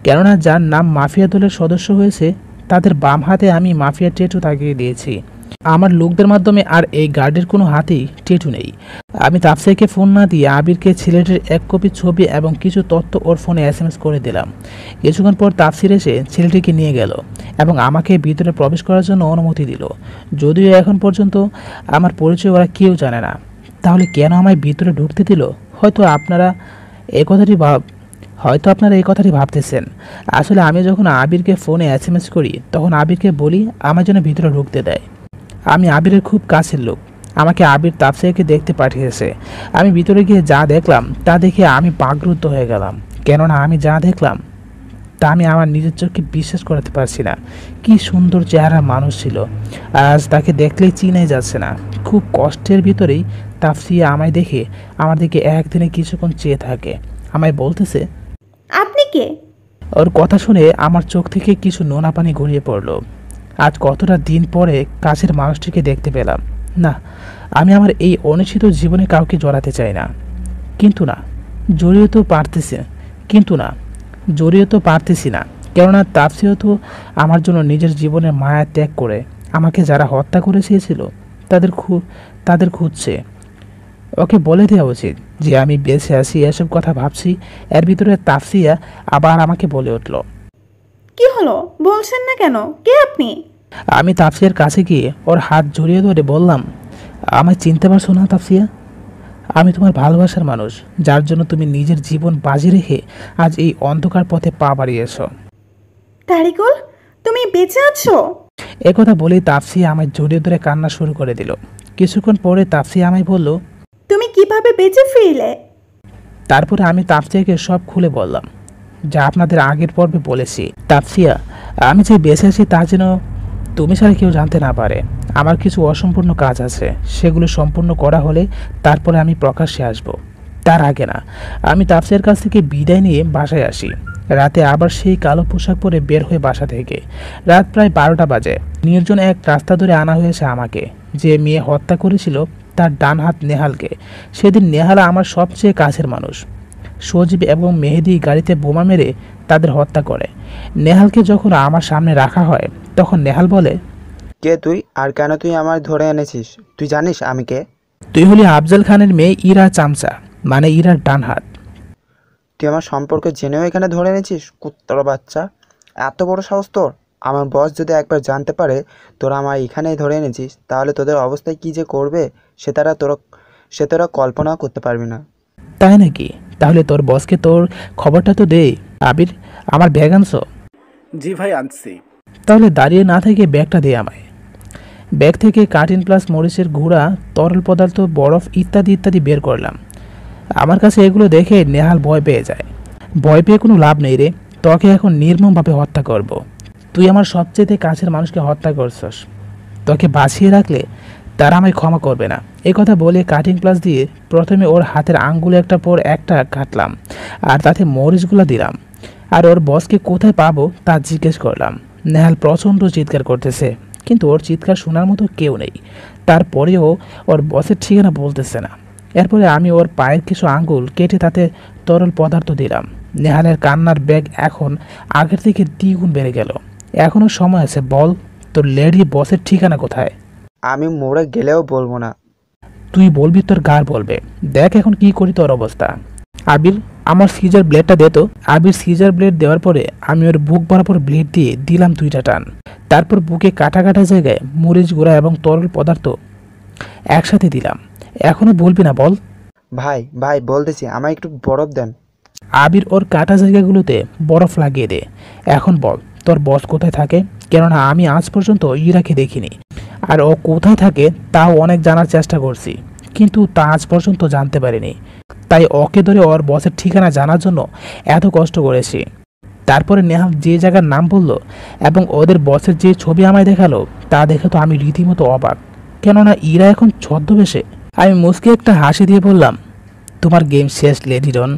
B: কেননা যার নাম মাফিয়া দলের সদস্য হয়েছে, তাদের বাম হাতে আমি মাফিয়া ট্যাটু লাগিয়ে দিয়েছি। আমার লোকদের মাধ্যমে আর এই গার্ডের কোনো হাতেই ট্যাটু নেই। আমি তাফসিয়াকে ফোন না দিয়ে আবিরকে ছেলেটির এক কপি ছবি এবং কিছু তথ্য ওর ফোনে SMS করে দিলাম। কিছুক্ষণ পর তাফসির এসে ছেলেটিকে নিয়ে গেল এবং আমাকে ভিতরে প্রবেশ করার জন্য অনুমতি দিল। যদিও এখন পর্যন্ত আমার পরিচয় ওরা কেউ জানে না, তাহলে কেন আমায় ভিতরে ঢুকতে দিল? হয়তো আপনারা এই কথাটি ভাবতেছেন। আসলে আমি যখন আবিরকে ফোনে SMS করি, তখন আবিরকে বলি আমার জন্য ভিতরে ঢুকতে দেয়। আমি আবিরের খুব কাছের লোক। আমাকে আবির তাফসিয়াকে দেখতে পাঠিয়েছে। আমি ভিতরে গিয়ে যা দেখলাম তা দেখে আমি বাকরুদ্ধ হয়ে গেলাম। কেননা আমি যা দেখলাম তা আমি আমার নিজের চোখকে বিশ্বাস করাতে পারছি না। কি সুন্দর চেহারার মানুষ ছিল, আজ তাকে দেখলেই চিনাই যাচ্ছে না। খুব কষ্টের ভিতরেই তাফসিয়া আমায় দেখে আমার দিকে একদিনে কিছুক্ষণ চেয়ে থাকে। আমায় বলতেছে,
A: আপনি কে?
B: ওর কথা শুনে আমার চোখ থেকে কিছু নোনা পানি গড়িয়ে পড়লো। আজ কতটা দিন পরে কাছের মানুষটিকে দেখতে পেলাম। না, আমি আমার এই অনিশ্চিত জীবনে কাউকে জড়াতে চাই না, কিন্তু জড়িয়ে তো পারতেছি না। কেননা তাফসিয়া তো আমার জন্য নিজের জীবনের মায়া ত্যাগ করে আমাকে যারা হত্যা করে চেয়েছিল তাদের খুঁজছে। ওকে বলে দেওয়া উচিত যে আমি বেঁচে আছি, এসব কথা ভাবছি। এর ভিতরে তাফসিয়া আবার আমাকে বলে উঠল,
A: কি হলো, বলছেন না কেন? কে আপনি?
B: আমি তাফসিয়ার কাছে গিয়ে ওর হাত জড়িয়ে ধরে বললাম, আমায় চিনতে পারছো না তাফসিয়া? আমি তোমার ভালোবাসার মানুষ, যার জন্য তুমি নিজের জীবন বাজি রেখে আজ এই অন্ধকার পথে পা বাড়িয়েছ।
A: তারিকুল, তুমি বেঁচে আছো?
B: একথা বলেই তাফসিয়া আমায় জড়িয়ে ধরে কান্না শুরু করে দিল। কিছুক্ষণ পরে তাফসিয়া আমায় বলল,
A: তুমি কিভাবে বেঁচে ফিরলে?
B: তারপরে আমি তাফসিয়াকে সব খুলে বললাম, যা আপনাদের আগের পর্বে বলেছি। তাফসিয়া, আমি যে বেঁচে আছি তা যেন তুমি ছাড়া কেউ জানতে না পারে। আমার কিছু অসম্পূর্ণ কাজ আছে, সেগুলো সম্পূর্ণ করা হলে তারপরে আমি প্রকাশ্যে আসব। তার আগে না। আমি তাফসিয়ার কাছ থেকে বিদায় নিয়ে বাসায় আসি। রাতে আবার সেই কালো পোশাক পরে বের হয়ে বাসা থেকে। রাত প্রায় 12টা বাজে। নির্জন এক রাস্তা ধরে আনা হয়েছে আমাকে। যে মেয়ে হত্যা করেছিল তার ডান হাত নেহালকে। সেদিন নেহাল আমার সবচেয়ে কাছের মানুষ। সজীব এবং মেহেদি গাড়িতে বোমা মেরে তাদের হত্যা করে। নেহালকে যখন আমার সামনে রাখা হয়, তখন নেহাল বলে,
H: কে তুই আর কেন তুই আমার ধরে এনেছিস? তুই জানিস আমি কে?
B: তুই হলি আফজল খানের মেয়ে ইরা চামচা, মানে ইরার ডান হাত।
H: তুই আমার সম্পর্কে জেনেও এখানে ধরে এনেছিস? কুত্তার বাচ্চা, এত বড় সাহস তোর! আমার বস যদি একবার জানতে পারে তোরা আমার এখানেই ধরে এনেছিস, তাহলে তোদের অবস্থায় কি যে করবে সে তোরা কল্পনাও করতে পারবি না।
B: তাই নাকি? তাহলে তোর বসকে তোর খবরটা তো দে। আবির, আমার ব্যাগ আনছো?
L: জি ভাই, আনছি।
B: তাহলে দাঁড়িয়ে না থেকে ব্যাগটা দে আমায়। ব্যাগ থেকে কার্টিন প্লাস মরিচের গুঁড়া, তরল পদার্থ, বরফ ইত্যাদি ইত্যাদি বের করলাম। আমার কাছে এগুলো দেখে নেহাল ভয় পেয়ে যায়। ভয় পেয়ে কোনো লাভ নেই রে, তোকে এখন নির্মমভাবে হত্যা করব। তুই আমার সবচেয়ে কাছের মানুষকে হত্যা করছস, তোকে বাঁচিয়ে রাখলে তারা আমায় ক্ষমা করবে না। এই কথা বলে কাটিং প্লাস দিয়ে প্রথমে ওর হাতের আঙ্গুলে একটা পর একটা কাটলাম, আর তাতে মরিচগুলো দিলাম, আর ওর বসকে কোথায় পাবো তা জিজ্ঞেস করলাম। নেহাল প্রচণ্ড চিৎকার করতেছে, কিন্তু ওর চিৎকার শোনার মতো কেউ নেই। তারপরেও ওর বসের ঠিকানা বলতেছে না। এরপরে আমি ওর পায়ের কিছু আঙ্গুল কেটে তাতে তরল পদার্থ দিলাম। নেহালের কান্নার বেগ এখন আগের থেকে দ্বিগুণ বেড়ে গেল। এখনও সময় আছে, বল তোর লেডি বসের ঠিকানা কোথায়?
H: আমি মরে গেলেও বলবো না।
B: তুই বলবি, তোর গার বলবে। দেখ এখন কি করি তোর অবস্থা। আবির, আমার সিজার ব্লেডটা দে তো। আবির সিজার ব্লেড দেওয়ার পরে আমি ওর বুক বরাবর ব্লেড দিয়ে দিলাম 2টা টান। তারপর বুকে কাটা কাটা জায়গায় মরিচ গুঁড়া এবং তরল পদার্থ একসাথে দিলাম। এখনো বলবি না বল?
H: ভাই ভাই বলতেছি, আমায় একটু বরফ দেন।
B: আবির, ওর কাটা জায়গাগুলোতে বরফ লাগিয়ে দে। এখন বল তোর বস কোথায় থাকে, কেননা আমি আজ পর্যন্ত ইরাকে দেখিনি। আর ও কোথায় থাকে তাও অনেক জানার চেষ্টা করছি, কিন্তু তা আজ পর্যন্ত জানতে পারিনি। তাই ওকে ধরে ওর বসের ঠিকানা জানার জন্য এত কষ্ট করেছি। তারপরে নেহাল যে জায়গার নাম বললো এবং ওদের বসের যে ছবি আমায় দেখালো তা দেখে তো আমি রীতিমতো অবাক, কেননা ইরা এখন ছদ্মবেশে। আমি মুচকে একটা হাসি দিয়ে বললাম, তোমার গেম শেষ লেডি ডন।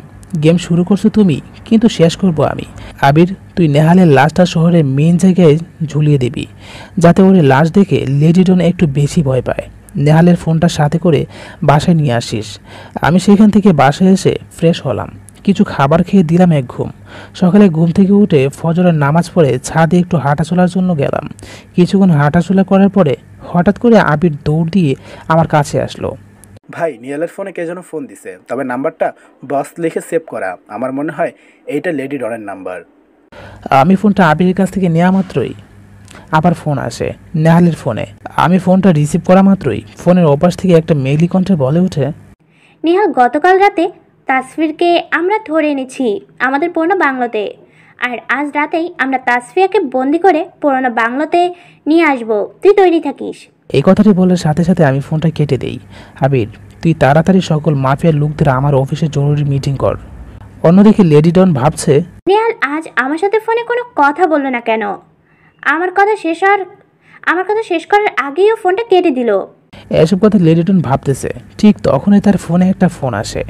B: গেম শুরু করছো তুমি, কিন্তু শেষ করব আমি। আবির, তুই নেহালের লাশটা শহরের মেন জায়গায় ঝুলিয়ে দিবি, যাতে ওর লাশ দেখে লেডি ডন একটু বেশি ভয় পায়। নেহালের ফোনটা সাথে করে বাসায় নিয়ে আসিস। আমি সেখান থেকে বাসায় এসে ফ্রেশ হলাম, কিছু খাবার খেয়ে দিলাম এক ঘুম। সকালে ঘুম থেকে উঠে ফজরের নামাজ পড়ে ছাদে একটু হাঁটাচলার জন্য গেলাম। কিছুক্ষণ হাঁটাচলা করার পরে হঠাৎ করে আবির দৌড় দিয়ে আমার কাছে আসলো।
L: ভাই, নিয়ালের ফোনে কে যেন ফোন দিছে, তবে নাম্বারটা বস লিখে সেভ করা। আমার মনে হয় এইটা লেডি ডনের নাম্বার।
B: আমি ফোনটা আবিরের কাছ থেকে নেওয়া মাত্রই আবার ফোন আসে নেহালের ফোনে। আমি ফোনটা রিসিভ করা মাত্রই ফোনের ওপাশ থেকে একটা মেইলি কণ্ঠে বলে ওঠে,
F: নেহাল, গতকাল রাতে তাসফিরকে আমরা ধরে এনেছি আমাদের পুরনো বাংলোতে, আর আজ রাতেই আমরা তাসফিয়াকে বন্দি করে পুরনো বাংলোতে নিয়ে আসবো। তুই তৈরি থাকিস।
B: এই কথাটি বলার সাথে সাথে আমি ফোনটা কেটে দেই। আবির, তুই তাড়াতাড়ি সকল মাফিয়ার লোকদের আমার অফিসে জরুরি মিটিং কর। অন্যদিকে লেডি ডন ভাবছে,
F: নেহাল আজ আমার সাথে ফোনে কোনো কথা বললো না কেন? আমার কথা শেষ করার আগেই ও ফোনটা কেটে দিল।
B: এসব কথা লেডি ডন ভাবতেছে, ঠিক তখনই তার ফোনে একটা ফোন আসে।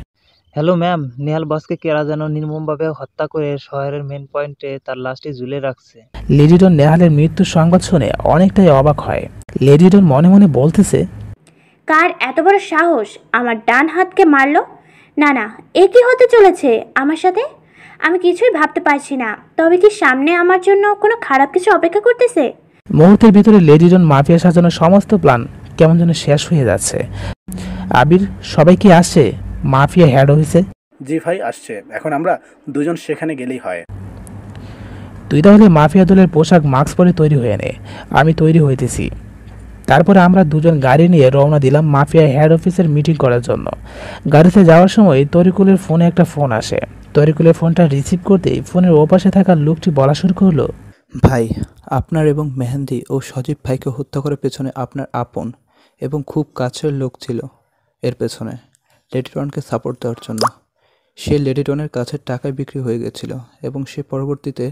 G: হ্যালো ম্যাম, নেহাল বসকে কেরা যেন নির্মমভাবে হত্যা করে শহরের মেন পয়েন্টে তার লাশটি ঝুলে রাখছে।
B: লেডি ডন নেহালের মৃত্যুর সংবাদ শুনে অনেকটাই অবাক হয়। লেডি ডন মনে মনে বলতেছে,
F: কার এত বড় সাহস আমার ডান হাতকে মারলো? না না, এ কি হতে চলেছে আমার সাথে? আমি কিছুই ভাবতে পারছি না। তবে কি সামনে আমার জন্য কোনো খারাপ কিছু অপেক্ষা করতেছে?
B: মুহূর্তের ভিতরে লেডি ডন মাফিয়া সাজানোর সমস্ত প্ল্যান কেমন যেন শেষ হয়ে যাচ্ছে। আবির, সবাই কি আসছে মাফিয়া হেড অফিসে?
L: জি ভাই, আসছে। এখন আমরা দুজন সেখানে গেলেই হয়।
B: তুই তাহলে মাফিয়া দলের পোশাক মাস্ক পরে তৈরি হয়ে নে, আমি তৈরি হইতেছি। তারপরে আমরা দুজন গাড়ি নিয়ে রওনা দিলাম মাফিয়া হেড অফিসের মিটিং করার জন্য। গাড়িতে যাওয়ার সময় তরিকুলের ফোনে একটা ফোন আসে। তরিকুলের ফোনটা রিসিভ করতেই ফোনের ওপাশে থাকা লোকটি বলা শুরু করলো,
M: ভাই, আপনার এবং মেহেন্দি ও সজীব ভাইকে হত্যা করার পেছনে আপনার আপন এবং খুব কাছের লোক ছিল এর পেছনে, লেডি ডনকে সাপোর্ট দেওয়ার জন্য। সে লেডি ডনের কাছে টাকায় বিক্রি হয়ে গেছিল এবং সে পরবর্তীতে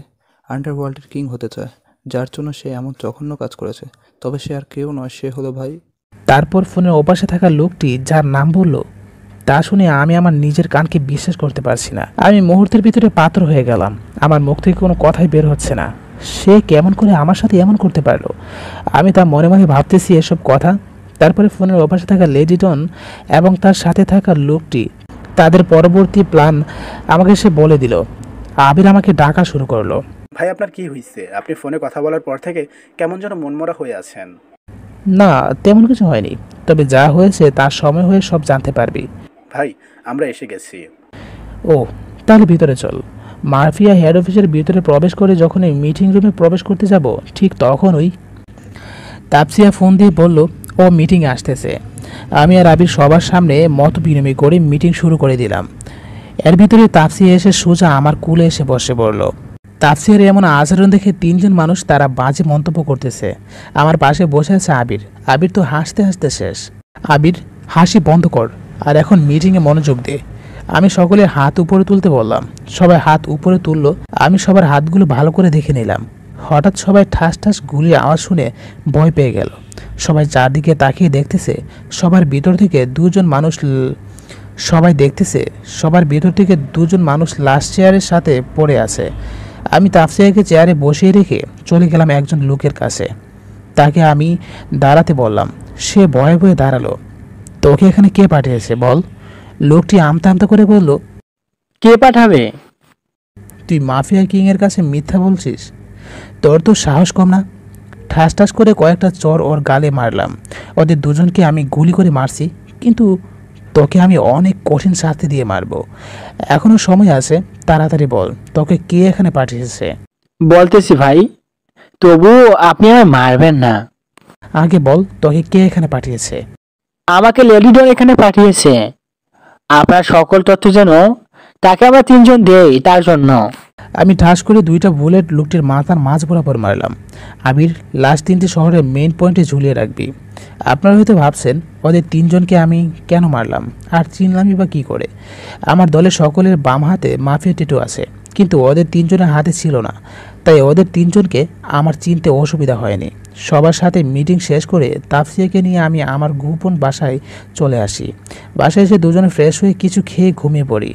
M: আন্ডারওয়ার্ল্ডের কিং হতে চায়, যার জন্য সে এমন জঘন্য কাজ করেছে। তবে সে আর কেউ নয়, সে হলো ভাই।
B: তারপর ফোনের ওপাশে থাকা লোকটি যার নাম বলল, তা শুনে আমি আমার নিজের কানকে বিশ্বাস করতে পারছি না। আমি মুহূর্তের ভিতরে পাথর হয়ে গেলাম। আমার মুখ থেকে কোনো কথাই বের হচ্ছে না। সে কেমন করে আমার সাথে এমন করতে পারলো? আমি তা মনে মনে ভাবতেছি এসব কথা। তারপরে ফোনের ওপাশে থাকা লেডি ডন এবং তার সাথে থাকা লোকটি তাদের পরবর্তী প্ল্যান আমাকে সে বলে দিল। আবির আমাকে ডাকা শুরু করলো।
L: ভাই, আপনার কি হয়েছে? আপনি ফোনে কথা বলার পর থেকে কেমন যেন মনমরা হয়ে আছেন।
B: না, তেমন কিছু হয়নি, তবে যা হয়েছে তার সময় হয়ে সব জানতে পারবি।
L: ভাই, আমরা এসে গেছি।
B: ও, তাহলে ভিতরে চল। মাফিয়া হেড অফিসের ভিতরে প্রবেশ করে যখন এই মিটিং রুমে প্রবেশ করতে যাব, ঠিক তখনই তাপসিয়া ফোন দিয়ে বলল ও মিটিংয়ে আসতেছে। আমি আর আবির সবার সামনে মত বিনিময় করে মিটিং শুরু করে দিলাম। এর ভিতরে তাপসিয়া এসে সোজা আমার কুলে এসে বসে পড়ল। তাফসিরের এমন আচরণ দেখে তিনজন মানুষ তারা বাজে মন্তব্য করতেছে। আমার পাশে বসে আছে আবির। আবির তো হাসতে হাসতে শেষ। আবির, হাসি বন্ধ কর আর এখন মিটিংয়ে মনোযোগ দে। আমি সকলের হাত উপরে তুলতে বললাম। সবাই হাত উপরে তুললো। আমি সবার হাতগুলো ভালো করে দেখে নিলাম। হঠাৎ সবাই ঠাস ঠাস গুলির আওয়াজ শুনে ভয় পেয়ে গেল। সবাই চারদিকে তাকিয়ে দেখতেছে। সবার ভিতর থেকে দুজন মানুষ লাশ চেয়ারের সাথে পড়ে আছে। আমি তাফসিয়াকে চেয়ারে বসিয়ে রেখে চলে গেলাম একজন লোকের কাছে। তাকে আমি দাঁড়াতে বললাম। সে ভয়ে ভয়ে দাঁড়ালো। তোকে এখানে কে পাঠিয়েছে বল? লোকটি আমতা আমতা করে বলল,
N: কে পাঠাবে?
B: তুই মাফিয়া কিং এর কাছে মিথ্যা বলছিস? তোর তো সাহস কম না? ঠাস ঠাস করে কয়েকটা চর ওর গালে মারলাম। ওদের দুজনকে আমি গুলি করে মারছি, কিন্তু তোকে আমি অনেক কঠিন শাস্তি দিয়ে মারবো। এখনো সময় আছে, তাড়াতাড়ি বল তোকে কে এখানে পাঠিয়েছে।
N: বলতেছি ভাই, তবু আপনি আমায় মারবেন না।
B: আগে বল তোকে কে এখানে পাঠিয়েছে।
N: আমাকে লেডি ডন এখানে পাঠিয়েছে। আপনার সকল তথ্য যেন তাকে আমরা তিনজন দেই, তার জন্য।
B: আমি ঠাস করে 2টা বুলেট লোকটির মাথার মাঝ বরাবর মারলাম। আবির, লাস্ট 3টে শহরের মেইন পয়েন্টে ঝুলিয়ে রাখবি। আপনারা হয়তো ভাবছেন ওদের 3জনকে আমি কেন মারলাম আর চিনলামই বা কী করে। আমার দলের সকলের বাম হাতে মাফিয়া টেটু আছে, কিন্তু ওদের 3জনের হাতে ছিল না। তাই ওদের 3জনকে আমার চিনতে অসুবিধা হয়নি। সবার সাথে মিটিং শেষ করে তাফসিয়াকে নিয়ে আমি আমার গোপন বাসায় চলে আসি। বাসায় এসে দুজনে ফ্রেশ হয়ে কিছু খেয়ে ঘুমিয়ে পড়ি।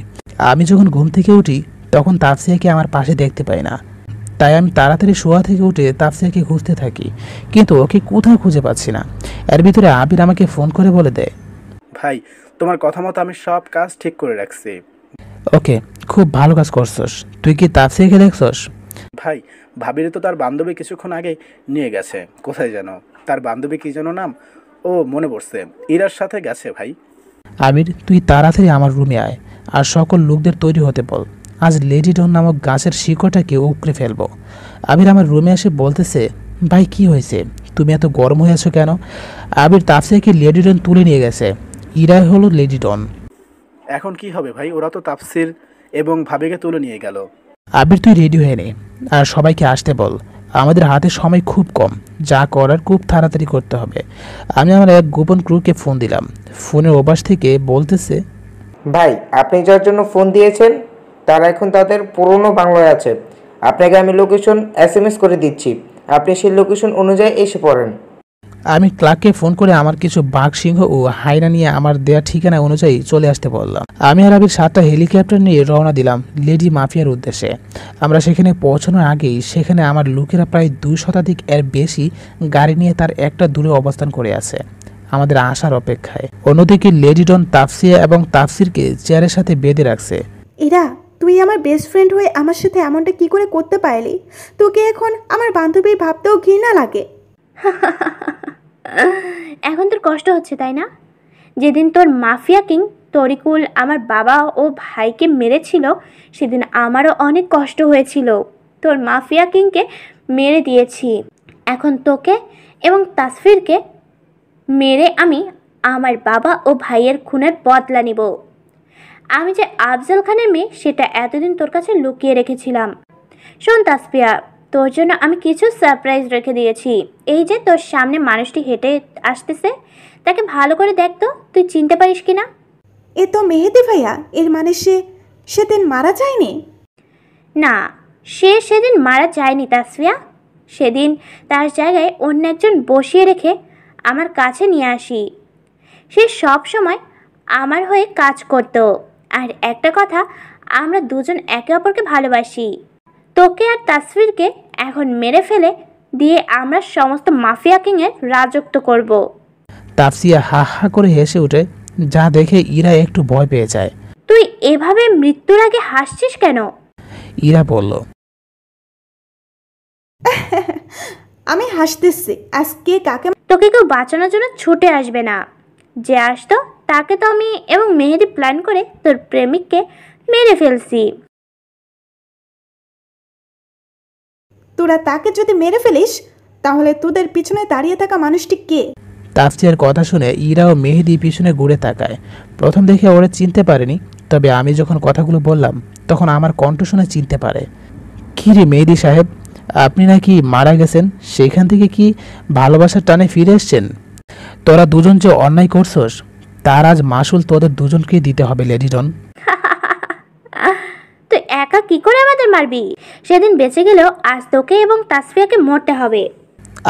B: আমি যখন ঘুম থেকে উঠি তখন তাফসিয়াকে আমার পাশে দেখতে পাই না। তাই আমি তাড়াতাড়ি শোয়া থেকে উঠে তাফসিয়াকে খুঁজতে থাকি, কিন্তু ওকে কোথাও খুঁজে পাচ্ছি না। এর ভিতরে আবির আমাকে ফোন করে বলে দেয়,
L: ভাই তোমার কথা মতো আমি সব কাজ ঠিক করে রাখছি।
B: ওকে, খুব ভালো কাজ করছস। তুই কি তাফসিয়াকে দেখছস?
L: ভাই, ভাবিরে তো তার বান্ধবী কিছুক্ষণ আগে নিয়ে গেছে। কোথায় যেন তার বান্ধবী কি যেন নাম, ও মনে পড়ছে, ইরার সাথে গেছে। ভাই
B: আবির, তুই তাড়াতাড়ি আমার রুমে আয় আর সকল লোকদের তৈরি হতে বল। আজ লেডি ডন নামক গাছের শিকড়টাকে উপড়ে ফেলবো। আবির আমার রুমে এসে বলতেছে, ভাই কি হয়েছে, তুমি এত গরম হয়ে আছো কেন? আবির, তাফসিয়াকে লেডি ডন তুলে নিয়ে গেছে। ইরাই হলো লেডি ডন।
L: এখন কি হবে ভাই? ওরা তো তাফসির এবং ভাবিকে তুলে নিয়ে গেল।
B: আবির, তুই রেডি হয়ে নে আর সবাইকে আসতে বল। আমাদের হাতে সময় খুব কম, যা করার খুব তাড়াতাড়ি করতে হবে। আমি আমার এক গোপন ক্রুকে ফোন দিলাম। ফোনের ওপাশ থেকে বলতেছে,
O: ভাই আপনি যার জন্য ফোন দিয়েছেন তারা এখন তাদের পুরনো বাংলায় আছে। আপনাকে আমি লোকেশন SMS করে দিচ্ছি, আপনি সেই লোকেশন অনুযায়ী এসে পড়েন।
B: আমি ক্লার্ককে ফোন করে আমার কিছু বাঘ, সিংহ ও হায়না নিয়ে আমার দেয়া ঠিকানা অনুযায়ী চলে আসতে বললাম। আমি আর আবির 7টা হেলিকপ্টার নিয়ে রওনা দিলাম লেডি মাফিয়ার উদ্দেশ্যে। আমরা সেখানে পৌঁছানোর আগেই সেখানে আমার লোকেরা প্রায় 2 শতাধিক এর বেশি গাড়ি নিয়ে তার একটা দূরে অবস্থান করে আছে, আমাদের আসার অপেক্ষায়। অন্যদিকে লেডি ডন তাফসিয়া এবং তাফসিরকে চেয়ারের সাথে বেঁধে রাখছে।
A: এরা, তুই আমার বেস্ট ফ্রেন্ড হয়ে আমার সাথে এমনটা কি করে করতে পারলি? তোকে এখন আমার বান্ধবী ভাবতেও ঘৃণা লাগে।
F: এখন তোর কষ্ট হচ্ছে তাই না? যেদিন তোর মাফিয়া কিং তরিকুল আমার বাবা ও ভাইকে মেরেছিল সেদিন আমারও অনেক কষ্ট হয়েছিল। তোর মাফিয়া কিংকে মেরে দিয়েছি, এখন তোকে এবং তাসফিরকে মেরে আমি আমার বাবা ও ভাইয়ের খুনের বদলা নিব। আমি যে আফজল খানের মেয়ে সেটা এতদিন তোর কাছে লুকিয়ে রেখেছিলাম। শোন তাসফিয়া, তোর জন্য আমি কিছু সারপ্রাইজ রেখে দিয়েছি। এই যে তোর সামনে মানুষটি হেঁটে আসতেছে, তাকে ভালো করে দেখ তো, তুই চিনতে পারিস কিনা।
A: এ তো মেহেদি ভাইয়া। এর মানে সে সেদিন মারা যায়নি?
F: না, সে সেদিন মারা যায়নি তাসফিয়া। সেদিন তার জায়গায় অন্য একজন বসিয়ে রেখে আমার কাছে নিয়ে আসি। সে সব সময় আমার হয়ে কাজ করত। আর একটা কথা, আমরা দুজন একে অপরকে ভালোবাসি। তোকে আর তাসফিরকে এখন মেরে ফেলে দিয়ে আমরা সমস্ত মাফিয়া কিংয়ের রাজত্ব করব।
B: তাফসিয়া হা হা করে হেসে ওঠে, যা দেখে ইরা একটু ভয় পেয়ে যায়।
F: তুই এভাবে মৃত্যুর আগে হাসছিস কেন?
B: ইরা বলল,
A: আমি হাসতেছি। আজকে কাকে
F: তোকে কেউ বাঁচানোর জন্য ছুটে আসবে না। যে আসতো তাকে তো আমি এবং মেহেদি প্ল্যান করে তোর প্রেমিককে মেরে ফেলছি।
A: তোরা তাকে যদি মেরে ফেলিস তাহলে তোদের পিছনে দাঁড়িয়ে থাকা মানুষটি কে?
B: তাফসিয়ার কথা শুনে ইরা ও মেহেদি পিছনে ঘুরে তাকায়। প্রথম দেখে ওরা চিনতে পারেনি, তবে আমি যখন কথাগুলো বললাম তখন আমার কণ্ঠ শুনে চিনতে পারে। কি রে মেহেদি সাহেব, আপনি নাকি মারা গেছেন, সেখান থেকে কি ভালোবাসার টানে ফিরে এসছেন? তোরা দুজন যে অন্যায় করছস তার আজ মাসুল তোদের দুজনকেই দিতে হবে লেডিডন।
F: তুই একা কি করে আমাদের মারবি? সেদিন বেঁচে গেলেও আজ তোকে এবং তাসফিয়াকে মরতে হবে।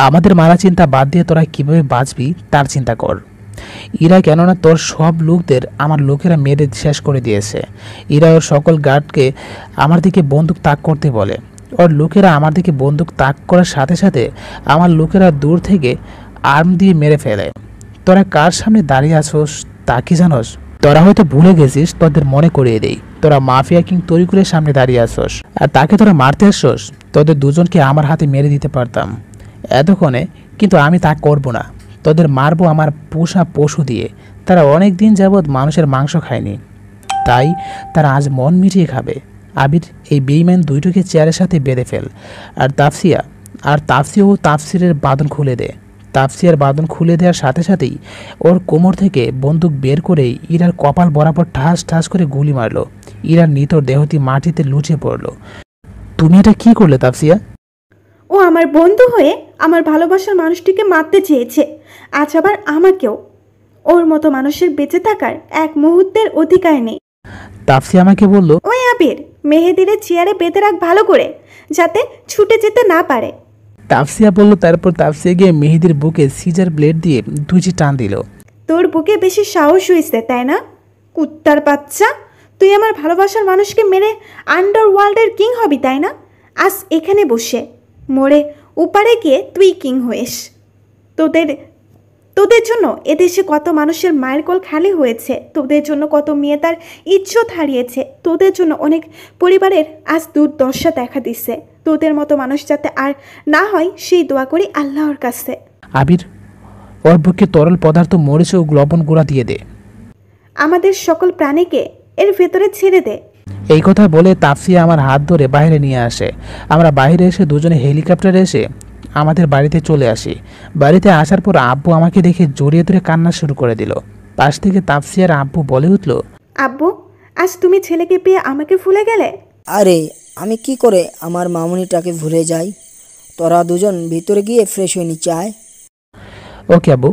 B: আমাদের মারা চিন্তা বাদ দিয়ে তোরা কিভাবে বাঁচবি তার চিন্তা কর। ইরা কেননা তোর সব লোকদের আমার লোকেরা মেরে শেষ করে দিয়েছে। ইরা ওর সকল গার্ডকে আমার দিকে বন্দুক তাক করতে বলে। ওর লোকেরা আমার দিকে বন্দুক তাক করার সাথে সাথে আমার লোকেরা দূর থেকে আর্ম দিয়ে মেরে ফেলে। তোরা কার সামনে দাঁড়িয়ে আছোস তা কি জানোস? তোরা হয়তো ভুলে গেছিস, তোদের মনে করিয়ে দেই। তোরা মাফিয়া কিং তরিকুলের সামনে দাঁড়িয়ে আসোস, আর তাকে তোরা মারতে আসোস। তোদের দুজনকে আমার হাতে মেরে দিতে পারতাম এতক্ষণে, কিন্তু আমি তা করব না। তোদের মারবো আমার পোষা পশু দিয়ে। তারা অনেক দিন যাবৎ মানুষের মাংস খায়নি, তাই তারা আজ মন মিটিয়ে খাবে। আবির, এই বেইমান দুইটোকে চেয়ারের সাথে বেঁধে ফেল। আর তাফসিয়া ও তাফসিরের বাঁধন খুলে দে। তাফসিয়ার বাঁধন খুলে দেওয়ার সাথে সাথেই ওর কোমর থেকে বন্দুক বের করে ইরার কপাল বরাবর ঠাস ঠাস করে গুলি মারল। ইরার নিতর দেহটি মাটিতে লুচিয়ে পড়ল। তুমি এটা কি করলে তাফসিয়া?
A: ও আমার বন্ধু হয়ে আমার ভালোবাসার মানুষটিকে মারতে চেয়েছে, আজ আবার আমাকেও। ওর মতো মানুষের বেঁচে থাকার এক মুহূর্তের অধিকার নেই।
B: তাফসিয়া আমাকে বলল,
A: ওই আবির, মেহেদিরে চেয়ারে বেঁধে রাখ ভালো করে, যাতে ছুটে যেতে না পারে।
B: তাফসিয়া বলল। তারপর তাফসিয়া গিয়ে মেহেদির বুকে সিজার ব্লেড দিয়ে দুইটি টান দিল।
A: তোর বুকে বেশি সাহস হয়েছে তাই না, কুত্তার বাচ্চা? তুই আমার ভালোবাসার মানুষকে মেরে আন্ডারওয়ার্ল্ডের কিং হবি তাই না? আজ এখানে বসে মরে উপারে গিয়ে তুই কিং হয়েস। তোদের জন্য এদেশে কত মানুষের মায়ের কোল খালি হয়েছে, তোদের জন্য কত মেয়ে তার ইজ্জত হারিয়েছে, তোদের জন্য অনেক পরিবারের আজ দুর্দশা দেখা দিচ্ছে। তোদের মতো মানুষ যাতে আর না হয় সেই দোয়া করি আল্লাহর কাছে।
B: আবির, ওর বুকে তরল পদার্থ মরিচ ও লবণ গুঁড়া দিয়ে দে।
A: আমাদের সকল প্রাণীকে এর ভেতরে ছেড়ে দে।
B: এই কথা বলে তাফসিয়া আমার হাত ধরে বাইরে নিয়ে আসে। আমরা বাইরে এসে দুজনে হেলিকপ্টারে এসে আমাদের বাড়িতে চলে আসি। বাড়িতে আসার পর আব্বু আমাকে দেখে জড়িয়ে ধরে কান্না শুরু করে দিল। পাশ থেকে তাফসিয়ার আব্বু বলে উঠল,
A: আব্বু, আজ তুমি ছেলেকে পেয়ে আমাকে ভুলে গেলে?
C: আরে আমি কি করে আমার মামুনিটাকে ভুলে যাই? তোরা দুজন ভিতরে গিয়ে ফ্রেশ হয়ে নিচে আয়।
B: ওকে আব্বু।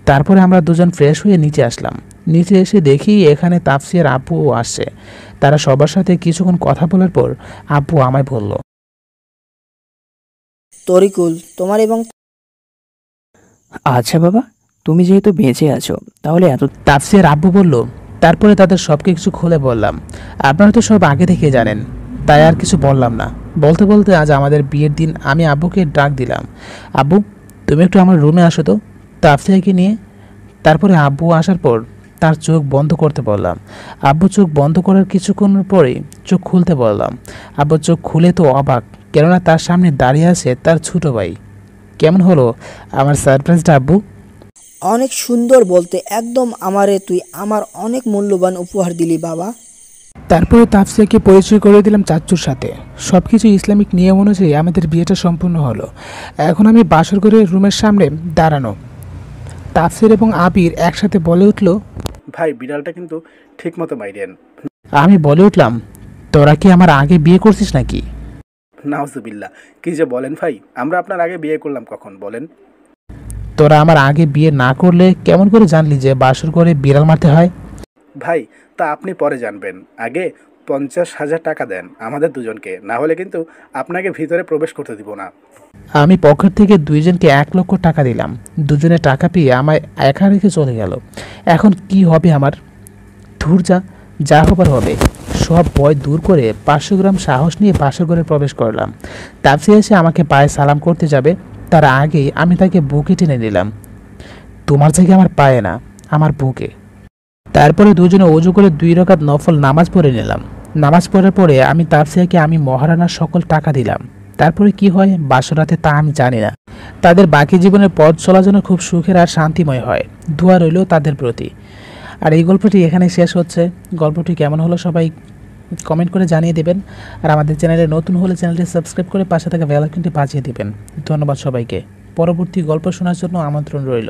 B: তারপরে আমরা দুজন ফ্রেশ হয়ে নিচে আসলাম। নিচে এসে দেখি এখানে তাফসিয়ার আব্বুও আসছে। তারা সবার সাথে কিছুক্ষণ কথা বলার পর আব্বু আমায় বলল,
C: তরিকুল, তোমার এবং
E: আচ্ছা বাবা, তুমি যেহেতু বেঁচে আছো তাহলে এত।
B: তাফসিয়ার আব্বু বলল। তারপরে তাদের সব কিছু খুলে বললাম। আপনারা তো সব আগে থেকে জানেন, তাই আর কিছু বললাম না। বলতে বলতে আজ আমাদের বিয়ের দিন আমি আব্বুকে ডাক দিলাম, আব্বু তুমি একটু আমার রুমে আসো তো তাফসিয়াকে নিয়ে। তারপরে আব্বু আসার পর তার চোখ বন্ধ করতে বললাম। আব্বু চোখ বন্ধ করার কিছুক্ষণ পরে চোখ খুলতে বললাম। আব্বু চোখ খুলে তো অবাক, কেননা তার সামনে দাঁড়িয়ে আছে তার ছোট ভাই। কেমন হলো আমার সারপ্রাইজটা আব্বু?
C: অনেক সুন্দর, বলতে একদম আমারে তুই আমার অনেক মূল্যবান উপহার দিলি বাবা।
B: তারপরে তাফসিয়াকে পরিচয় করে দিলাম চাচ্চুর সাথে। সব কিছু ইসলামিক নিয়ম অনুযায়ী আমাদের বিয়েটা সম্পূর্ণ হলো। এখন আমি বাসর ঘরের রুমের সামনে দাঁড়ানো। তাফসির এবং আবির একসাথে বলে উঠল,
L: ভাই বিড়ালটা কিন্তু ঠিক মতো মাইরেন।
B: আমি বলে উঠলাম, তোরা কি আমার আগে বিয়ে করছিস নাকি?
L: নাউজুবিল্লাহ, কি যে বলেন ভাই, আমরা আপনার আগে বিয়ে করলাম কখন বলেন?
B: তোরা আমার আগে বিয়ে না করলে কেমন করে জানলি যে বাসর ঘরে বিড়াল মারতে হয়?
L: ভাই তা আপনি পরে জানবেন, আগে 50,000 টাকা দেন আমাদের দুজনকে, না হলে কিন্তু আপনাকে ভিতরে প্রবেশ করতে দিব না।
B: আমি পকেট থেকে দুইজনকে 1 লক্ষ টাকা দিলাম। দুজনে টাকা পেয়ে আমায় একা রেখে চলে গেল। এখন কি হবে আমার? ধুর, যা হবার হবে। সব ভয় দূর করে 500 গ্রাম সাহস নিয়ে বাসর ঘরে প্রবেশ করলাম। তাফসিয়া এসে আমাকে পায়ে সালাম করতে যাবে, তার আগেই আমি তাকে বুকে টেনে নিলাম। তোমার জায়গা আমার পায়ে না, আমার বুকে। তারপরে দুজনে অজু করে 2 রাকাত নফল নামাজ পড়ে নিলাম। নামাজ পড়ার পরে আমি তাফসিয়াকে আমি মহারানার সকল টাকা দিলাম। তারপরে কি হয় বাসরাতে তা আমি জানি না। তাদের বাকি জীবনের পথ চলা যেন খুব সুখের আর শান্তিময় হয়। দোয়া রইল তাদের প্রতি। আর এই গল্পটি এখানে শেষ হচ্ছে। গল্পটি কেমন হলো সবাই কমেন্ট করে জানিয়ে দেবেন। আর আমাদের চ্যানেলে নতুন হলে চ্যানেলটি সাবস্ক্রাইব করে পাশে থাকা বেল আইকনটি বাজিয়ে দেবেন। ধন্যবাদ সবাইকে। পরবর্তী গল্প শোনার জন্য আমন্ত্রণ রইল।